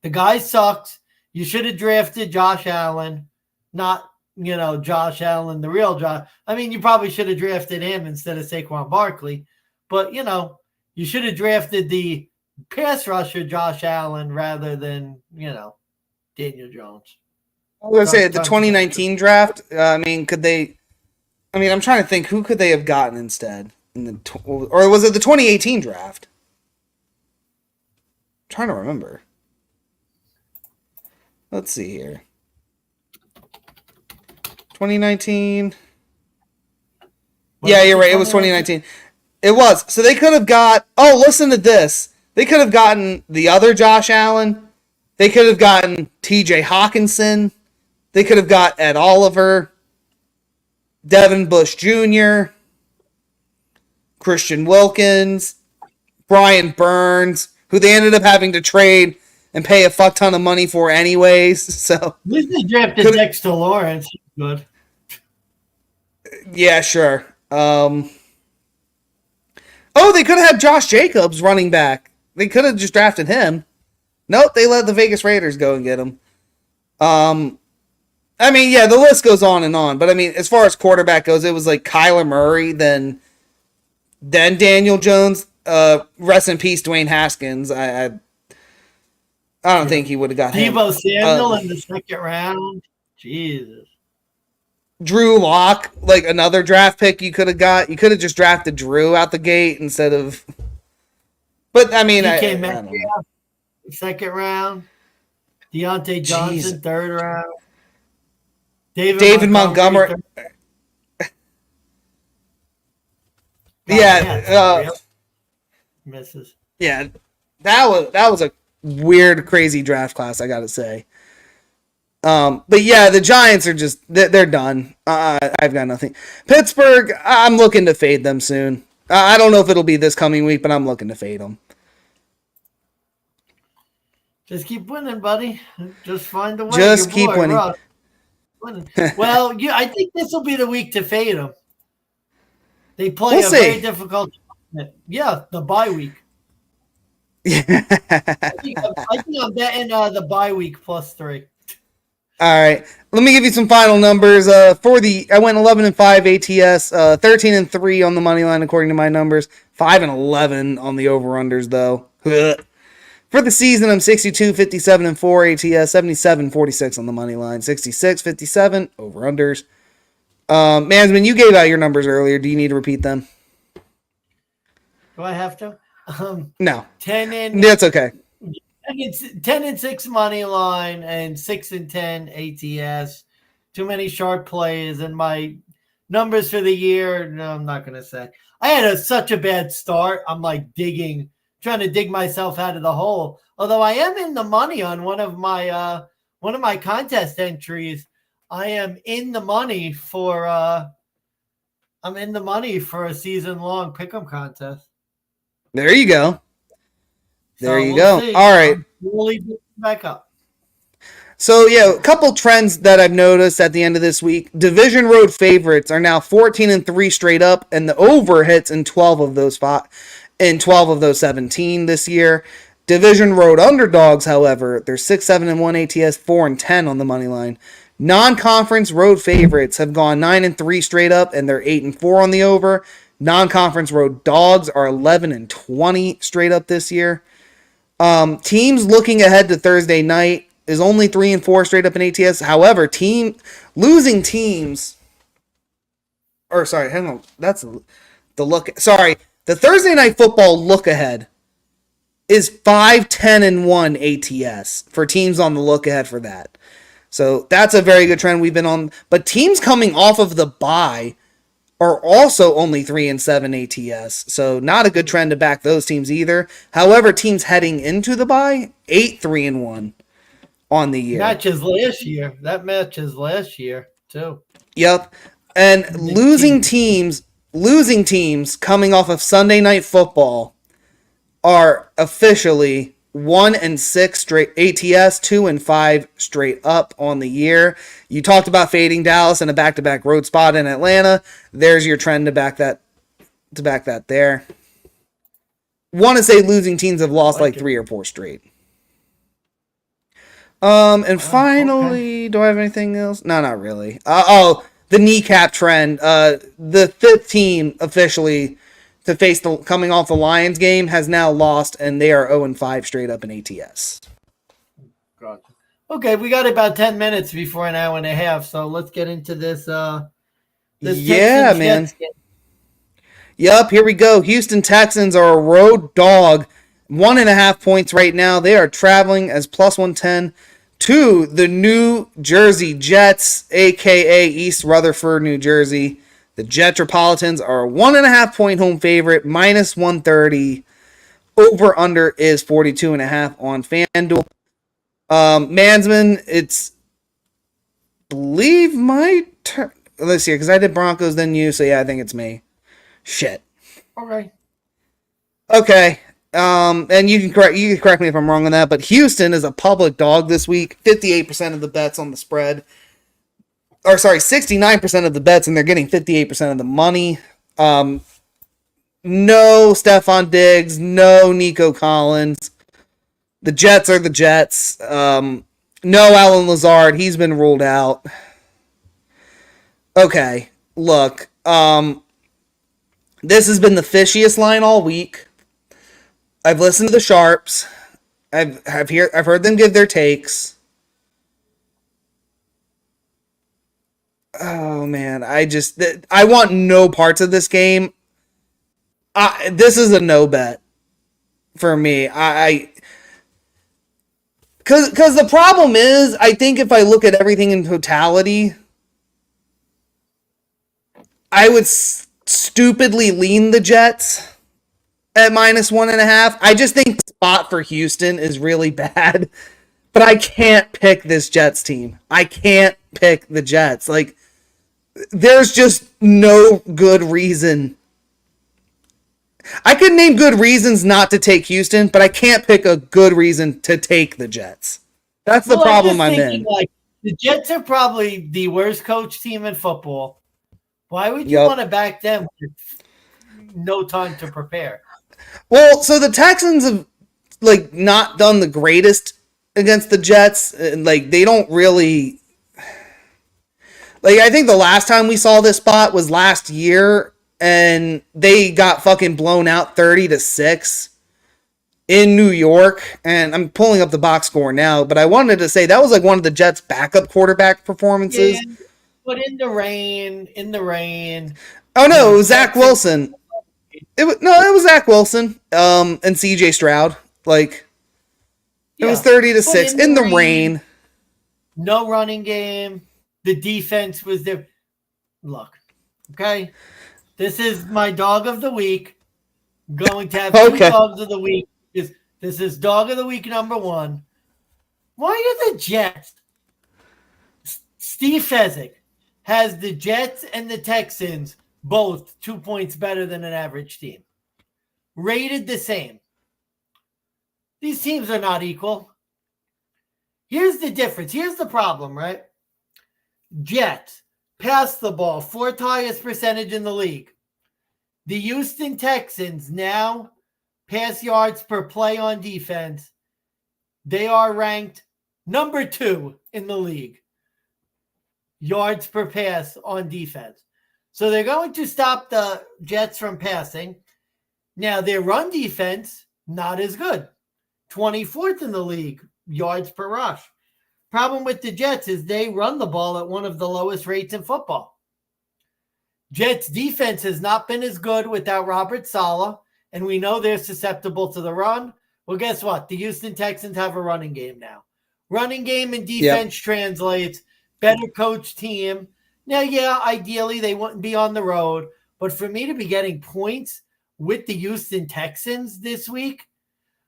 [SPEAKER 2] The guy sucks. You should have drafted Josh Allen, not, Josh Allen, the real Josh. I mean, you probably should have drafted him instead of Saquon Barkley. But, you should have drafted the pass rusher Josh Allen rather than, Daniel Jones.
[SPEAKER 1] I was going to say, the 2019 draft, I'm trying to think, who could they have gotten instead? Or was it the 2018 draft? I'm trying to remember. Let's see here. 2019. Yeah, you're right. It was 2019. It was. So they could have listen to this. They could have gotten the other Josh Allen. They could have gotten TJ Hawkinson. They could have got Ed Oliver, Devin Bush Jr., Christian Wilkins, Brian Burns, who they ended up having to trade and pay a fuck ton of money for anyways. So
[SPEAKER 2] at least they drafted Dexter Lawrence. Good.
[SPEAKER 1] Yeah, sure. They could have had Josh Jacobs running back. They could have just drafted him. Nope, they let the Vegas Raiders go and get him. The list goes on and on. But, as far as quarterback goes, it was like Kyler Murray, then Daniel Jones. Rest in peace, Dwayne Haskins. I don't think he would have got him.
[SPEAKER 2] Deebo Samuel in the second round. Jesus.
[SPEAKER 1] Drew Lock, like another draft pick you could have got. You could have just drafted Drew out the gate instead of. But I don't know.
[SPEAKER 2] Second round. Deontay Johnson,
[SPEAKER 1] Jeez.
[SPEAKER 2] third round.
[SPEAKER 1] David Montgomery.
[SPEAKER 2] Misses.
[SPEAKER 1] Yeah, that was a weird, crazy draft class, I gotta say. But yeah, the Giants are just they're done. I've got nothing. Pittsburgh, I'm looking to fade them soon. I don't know if it'll be this coming week, but I'm looking to fade them.
[SPEAKER 2] Just keep winning, buddy. Just find a way.
[SPEAKER 1] Just keep winning.
[SPEAKER 2] Well, I think this will be the week to fade them. They play very difficult. Yeah, the bye week.
[SPEAKER 1] Yeah.
[SPEAKER 2] I think I'm betting the bye week +3.
[SPEAKER 1] All right, let me give you some final numbers. I went 11-5 ATS, 13-3 on the money line according to my numbers, 5-11 on the over/unders though. For the season, I'm 62-57-4 ATS, 77-46 on the money line, 66-57 over/unders. Mansmann, you gave out your numbers earlier. Do you need to repeat them?
[SPEAKER 2] Do I have to?
[SPEAKER 1] No.
[SPEAKER 2] 10
[SPEAKER 1] That's okay.
[SPEAKER 2] It's 10-6 money line and 6-10 ATS. Too many sharp plays, and my numbers for the year. No, I'm not gonna say. I had such a bad start. I'm like trying to dig myself out of the hole. Although I am in the money on one of my contest entries. I am in the money for a season-long pick'em contest.
[SPEAKER 1] There you go. There you go.
[SPEAKER 2] See.
[SPEAKER 1] All right.
[SPEAKER 2] Really back up.
[SPEAKER 1] So, yeah, a couple trends that I've noticed at the end of this week. Division road favorites are now 14-3 straight up, and the over hits in 12 of those 17 this year. Division road underdogs, however, they're 6-7-1 ATS, 4-10 on the money line. Non-conference road favorites have gone 9-3 straight up, and they're 8-4 on the over. Non-conference road dogs are 11-20 straight up this year. Teams looking ahead to Thursday night is only 3-4 straight up in ATS. However, losing teams. Or sorry, hang on. That's the look. Sorry, the Thursday night football look ahead is 5-10-1 ATS for teams on the look ahead for that. So that's a very good trend we've been on. But teams coming off of the bye are also only 3-7 ATS. So not a good trend to back those teams either. However, teams heading into the bye, 8-3-1 on the year.
[SPEAKER 2] Matches last year. That matches last year too.
[SPEAKER 1] Yep. And losing teams coming off of Sunday Night Football are officially 1-6 straight ATS, 2-5 straight up on the year. You talked about fading Dallas and a back-to-back road spot in Atlanta. There's your trend to back that there. Want to say losing teams have lost like 3 or 4 straight. And finally, do I have anything else? No, not really. The kneecap trend. The 5th team officially to face the coming off the Lions game has now lost, and they are 0-5 straight up in ATS.
[SPEAKER 2] Gotcha. Okay, we got about 10 minutes before an hour and a half, so let's get into this.
[SPEAKER 1] Yeah, man. Yup, here we go. Houston Texans are a road dog. 1.5 points right now. They are traveling as plus 110 to the New Jersey Jets, a.k.a. East Rutherford, New Jersey. The Jetropolitans are a 1.5 point home favorite, minus 130. Over under is 42.5 on FanDuel. Mansmann, it's believe my turn. Let's see, because I did Broncos then you, so yeah, I think it's me. Shit.
[SPEAKER 2] Okay.
[SPEAKER 1] Okay. And you can correct me if I'm wrong on that, but Houston is a public dog this week. 58% of the bets on the spread. Or sorry, 69% of the bets, and they're getting 58% of the money. No Stephon Diggs, no Nico Collins. The Jets are the Jets. No Alan Lazard, he's been ruled out. Okay, look. This has been the fishiest line all week. I've listened to the Sharps. I've heard them give their takes. Oh man, I want no parts of this game. This is a no bet for me. Because the problem is, I think if I look at everything in totality, I would stupidly lean the Jets at minus 1.5. I just think the spot for Houston is really bad, but I can't pick this Jets team. I can't pick the Jets. Like, there's just no good reason. I could name good reasons not to take Houston, but I can't pick a good reason to take the Jets. That's the problem I'm in.
[SPEAKER 2] Like, the Jets are probably the worst coach team in football. Why would you want to back them with no time to prepare?
[SPEAKER 1] Well, so the Texans have like not done the greatest against the Jets. Like, they don't really. Like, I think the last time we saw this spot was last year, and they got fucking blown out 30-6 in New York. And I'm pulling up the box score now, but I wanted to say that was like one of the Jets' backup quarterback performances.
[SPEAKER 2] Yeah, but in the rain.
[SPEAKER 1] Oh no, it was Zach Wilson. It was Zach Wilson. And CJ Stroud. Like, it was 30-6 in the rain.
[SPEAKER 2] No running game. The defense was there. Look, okay? This is my dog of the week. Going to have 2 dogs of the week. This is dog of the week number 1. Why are the Jets? Steve Fezzik has the Jets and the Texans both 2 points better than an average team. Rated the same. These teams are not equal. Here's the difference. Here's the problem, right? Jets pass the ball, 4th highest percentage in the league. The Houston Texans now pass yards per play on defense. They are ranked number 2 in the league. Yards per pass on defense. So they're going to stop the Jets from passing. Now, their run defense, not as good. 24th in the league, yards per rush. Problem with the Jets is they run the ball at one of the lowest rates in football. Jets defense has not been as good without Robert Saleh, and we know they're susceptible to the run. Well, guess what? The Houston Texans have a running game now. Running game and defense translates. Better coach team. Now, yeah, ideally they wouldn't be on the road, but for me to be getting points with the Houston Texans this week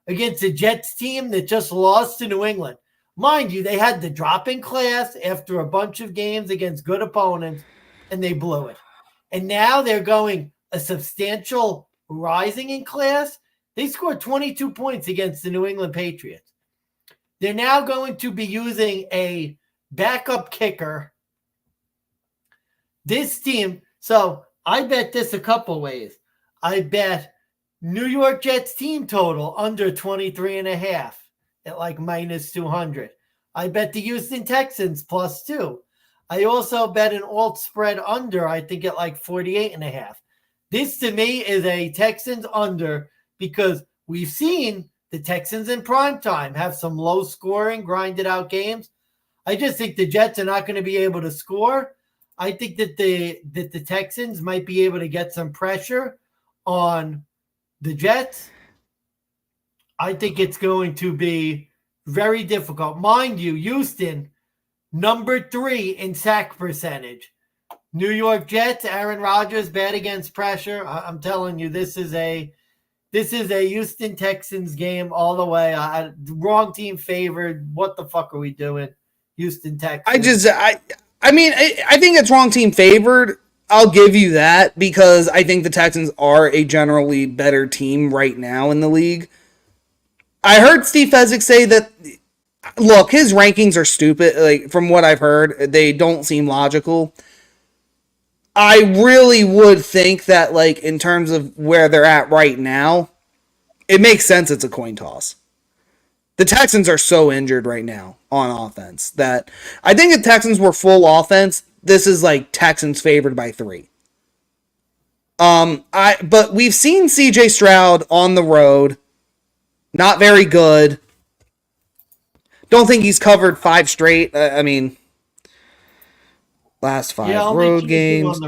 [SPEAKER 2] against a Jets team that just lost to New England. Mind you, they had the drop in class after a bunch of games against good opponents, and they blew it. And now they're going a substantial rising in class. They scored 22 points against the New England Patriots. They're now going to be using a backup kicker. This team, so I bet this a couple ways. I bet New York Jets team total under 23.5 at like minus 200. I bet the Houston Texans +2. I also bet an alt spread under, I think at like 48.5. This to me is a Texans under because we've seen the Texans in prime time have some low scoring, grinded out games. I just think the Jets are not going to be able to score. I think that the Texans might be able to get some pressure on the Jets. I think it's going to be very difficult. Mind you, Houston, number 3 in sack percentage. New York Jets, Aaron Rodgers, bad against pressure. I'm telling you, this is a Houston Texans game all the way. Wrong team favored. What the fuck are we doing? Houston Texans.
[SPEAKER 1] I mean, I think it's wrong team favored. I'll give you that because I think the Texans are a generally better team right now in the league. I heard Steve Fezzik say that, look, his rankings are stupid. Like, from what I've heard, they don't seem logical. I really would think that, like, in terms of where they're at right now, it makes sense it's a coin toss. The Texans are so injured right now on offense that I think if Texans were full offense, this is like Texans favored by 3. But we've seen CJ Stroud on the road. Not very good. Don't think he's covered 5 straight. I mean, last 5 road games.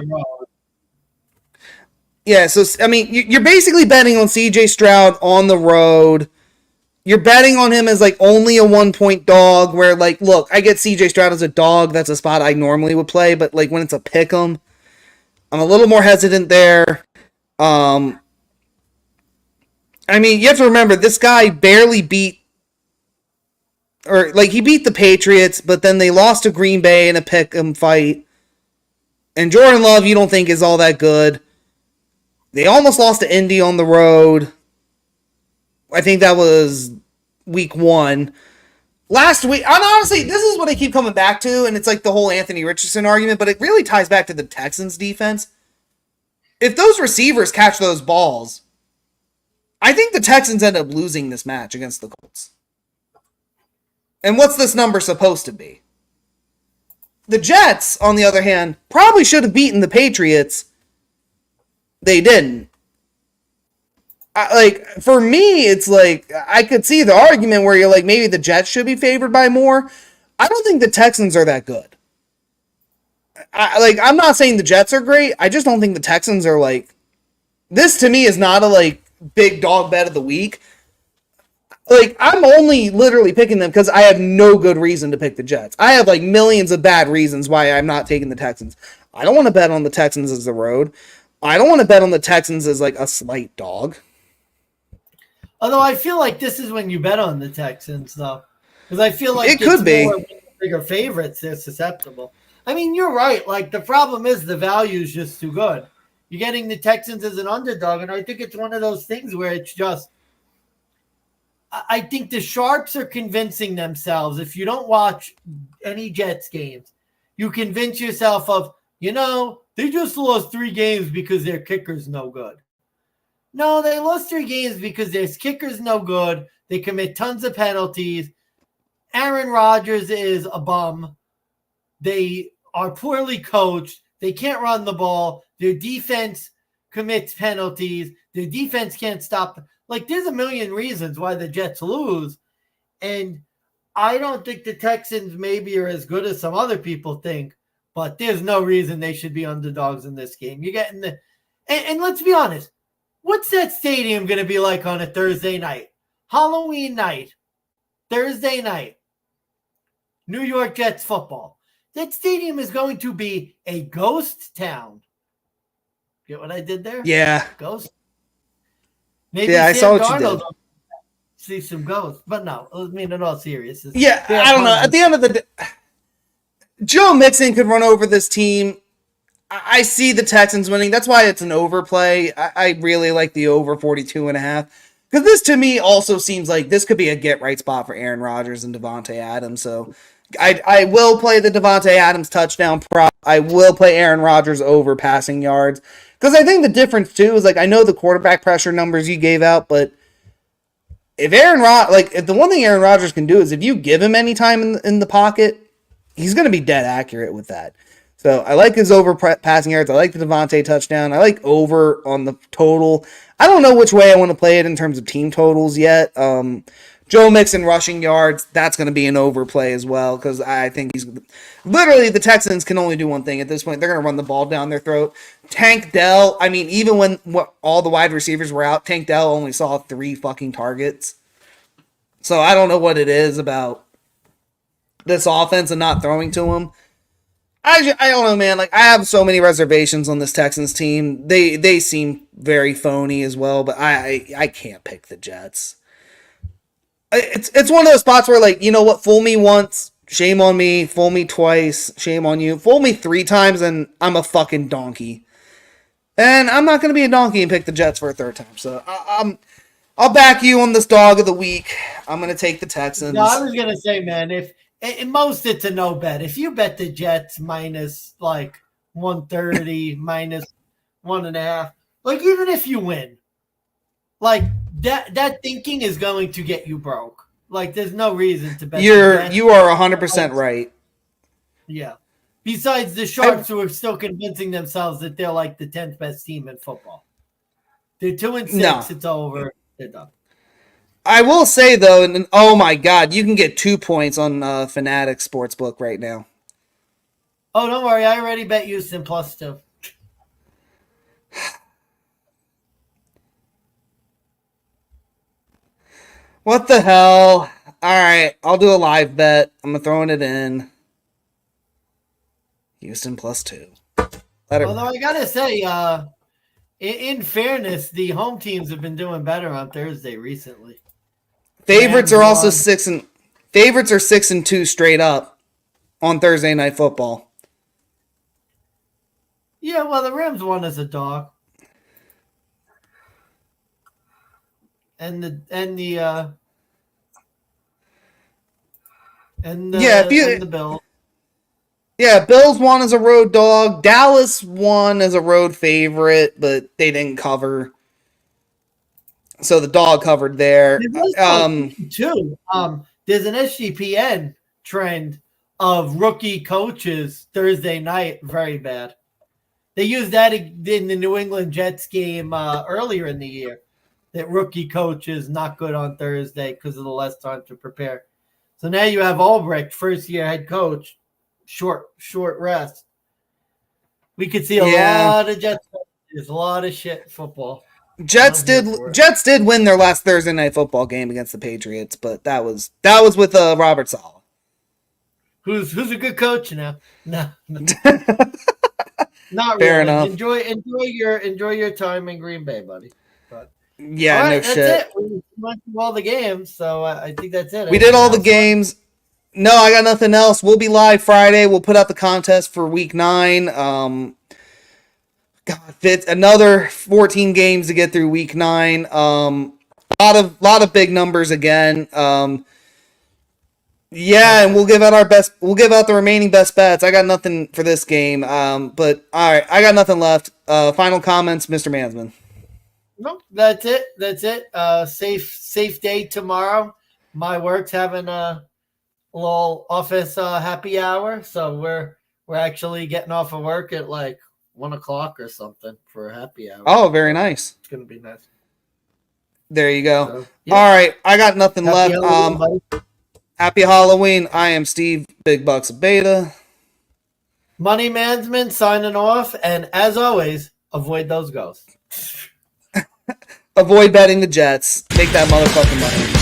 [SPEAKER 1] Yeah, so, I mean, you're basically betting on CJ Stroud on the road. You're betting on him as, like, only a 1-point dog where, like, look, I get CJ Stroud as a dog. That's a spot I normally would play. But, like, when it's a pick'em, I'm a little more hesitant there. I mean, you have to remember, this guy barely beat, or, like, he beat the Patriots, but then they lost to Green Bay in a pick'em fight. And Jordan Love, you don't think is all that good. They almost lost to Indy on the road. I think that was week 1. Last week, and honestly, this is what I keep coming back to, and it's like the whole Anthony Richardson argument, but it really ties back to the Texans defense. If those receivers catch those balls, I think the Texans end up losing this match against the Colts. And what's this number supposed to be? The Jets, on the other hand, probably should have beaten the Patriots. They didn't. For me, it's like, I could see the argument where you're like, maybe the Jets should be favored by more. I don't think the Texans are that good. I'm not saying the Jets are great. I just don't think the Texans are like, this to me is not a like big dog bet of the week. Like, I'm only literally picking them because I have no good reason to pick the Jets. I have like millions of bad reasons why I'm not taking the Texans. I don't want to bet on the Texans as the road. I don't want to bet on the Texans as like a slight dog.
[SPEAKER 2] Although I feel like this is when you bet on the Texans, though, because I feel like
[SPEAKER 1] it could be
[SPEAKER 2] more bigger favorites. They're susceptible. I mean, you're right. Like, the problem is the value is just too good. You're getting the Texans as an underdog, and I think it's one of those things where it's just. I think the sharps are convincing themselves. If you don't watch any Jets games, you convince yourself of, they just lost 3 games because their kicker's no good. No, they lost 3 games because their kicker's no good. They commit tons of penalties. Aaron Rodgers is a bum. They are poorly coached. They can't run the ball. Their defense commits penalties. Their defense can't stop. Like, there's a million reasons why the Jets lose. And I don't think the Texans maybe are as good as some other people think, but there's no reason they should be underdogs in this game. You're getting the – and let's be honest. What's that stadium going to be like on a Thursday night? Halloween night. Thursday night. New York Jets football. That stadium is going to be a ghost town. Get what I did there?
[SPEAKER 1] Yeah.
[SPEAKER 2] Ghost. Maybe
[SPEAKER 1] yeah, I saw what
[SPEAKER 2] Darnold
[SPEAKER 1] you did.
[SPEAKER 2] See some ghosts, but no. I mean, in all seriousness.
[SPEAKER 1] Yeah, I don't know. At the end of the day, Joe Mixon could run over this team. I see the Texans winning. That's why it's an overplay. I really like the over 42.5. because this to me also seems like this could be a get right spot for Aaron Rodgers and Devontae Adams. So I will play the Devontae Adams touchdown prop. I will play Aaron Rodgers over passing yards because I think the difference too is like I know the quarterback pressure numbers you gave out, but if if the one thing Aaron Rodgers can do is if you give him any time in the pocket, he's going to be dead accurate with that. So I like his over passing yards. I like the Devontae touchdown. I like over on the total. I don't know which way I want to play it in terms of team totals yet. Joe Mixon rushing yards, that's going to be an overplay as well because I think he's literally the Texans can only do one thing at this point. They're going to run the ball down their throat. Tank Dell, I mean, even when all the wide receivers were out, Tank Dell only saw 3 fucking targets. So I don't know what it is about this offense and not throwing to him. I don't know, man. Like I have so many reservations on this Texans team. They seem very phony as well, but I can't pick the Jets. It's one of those spots where like, you know what, fool me once, shame on me, fool me twice, shame on you. Fool me 3 times and I'm a fucking donkey. And I'm not going to be a donkey and pick the Jets for a 3rd time. So I'll back you on this dog of the week. I'm going to take the Texans.
[SPEAKER 2] No, I was going to say, man, if at most it's a no bet. If you bet the Jets minus like 130, minus 1.5, like even if you win, like that thinking is going to get you broke. Like there's no reason to bet.
[SPEAKER 1] You are 100% right.
[SPEAKER 2] Yeah. Besides the Sharks, who are still convincing themselves that they're like the 10th best team in football. They're 2-6. No. It's over. They're done.
[SPEAKER 1] I will say though, and oh my God, you can get 2 points on Fanatics Sportsbook right now.
[SPEAKER 2] Oh, don't worry, I already bet Houston +2.
[SPEAKER 1] What the hell? All right, I'll do a live bet. I'm throwing it in. Houston +2.
[SPEAKER 2] Although I gotta say, in fairness, the home teams have been doing better on Thursday recently.
[SPEAKER 1] Favorites are also 6-2 straight up on Thursday Night Football.
[SPEAKER 2] Yeah, well, the Rams won as a dog, and the Bills.
[SPEAKER 1] Yeah, Bills won as a road dog. Dallas won as a road favorite, but they didn't cover. So the dog covered there.
[SPEAKER 2] There's an SGPN trend of rookie coaches Thursday night, very bad. They used that in the New England Jets game earlier in the year, that rookie coaches not good on Thursday because of the less time to prepare. So now you have Albrecht, first-year head coach, short rest. We could see a lot of Jets. There's a lot of shit football.
[SPEAKER 1] Jets did win their last Thursday Night Football game against the Patriots, but that was with Robert Saleh,
[SPEAKER 2] who's a good coach now. No. Not
[SPEAKER 1] fair
[SPEAKER 2] really.
[SPEAKER 1] enough.
[SPEAKER 2] Enjoy your time in Green Bay, buddy. But
[SPEAKER 1] yeah,
[SPEAKER 2] right,
[SPEAKER 1] no
[SPEAKER 2] that's
[SPEAKER 1] shit.
[SPEAKER 2] It. We went through all the games, so I think that's it.
[SPEAKER 1] We did all the games. No, I got nothing else. We'll be live Friday. We'll put out the contest for Week 9. God, it's another 14 games to get through Week 9. Lot of big numbers again. Yeah, and we'll give out the remaining best bets. I got nothing for this game. But all right, I got nothing left. Final comments, Mr. Mansmann.
[SPEAKER 2] No, that's it. Safe day tomorrow. My work's having a little office happy hour, so we're actually getting off of work at like 1:00 or something for a happy hour.
[SPEAKER 1] Oh, very nice.
[SPEAKER 2] It's gonna be nice.
[SPEAKER 1] There you go. So, yeah. All right, I got nothing left. Happy Halloween. I am Steve Big Bucks of Beta.
[SPEAKER 2] Money Mansmann signing off, and as always, avoid those ghosts.
[SPEAKER 1] Avoid betting the Jets. Make that motherfucking money.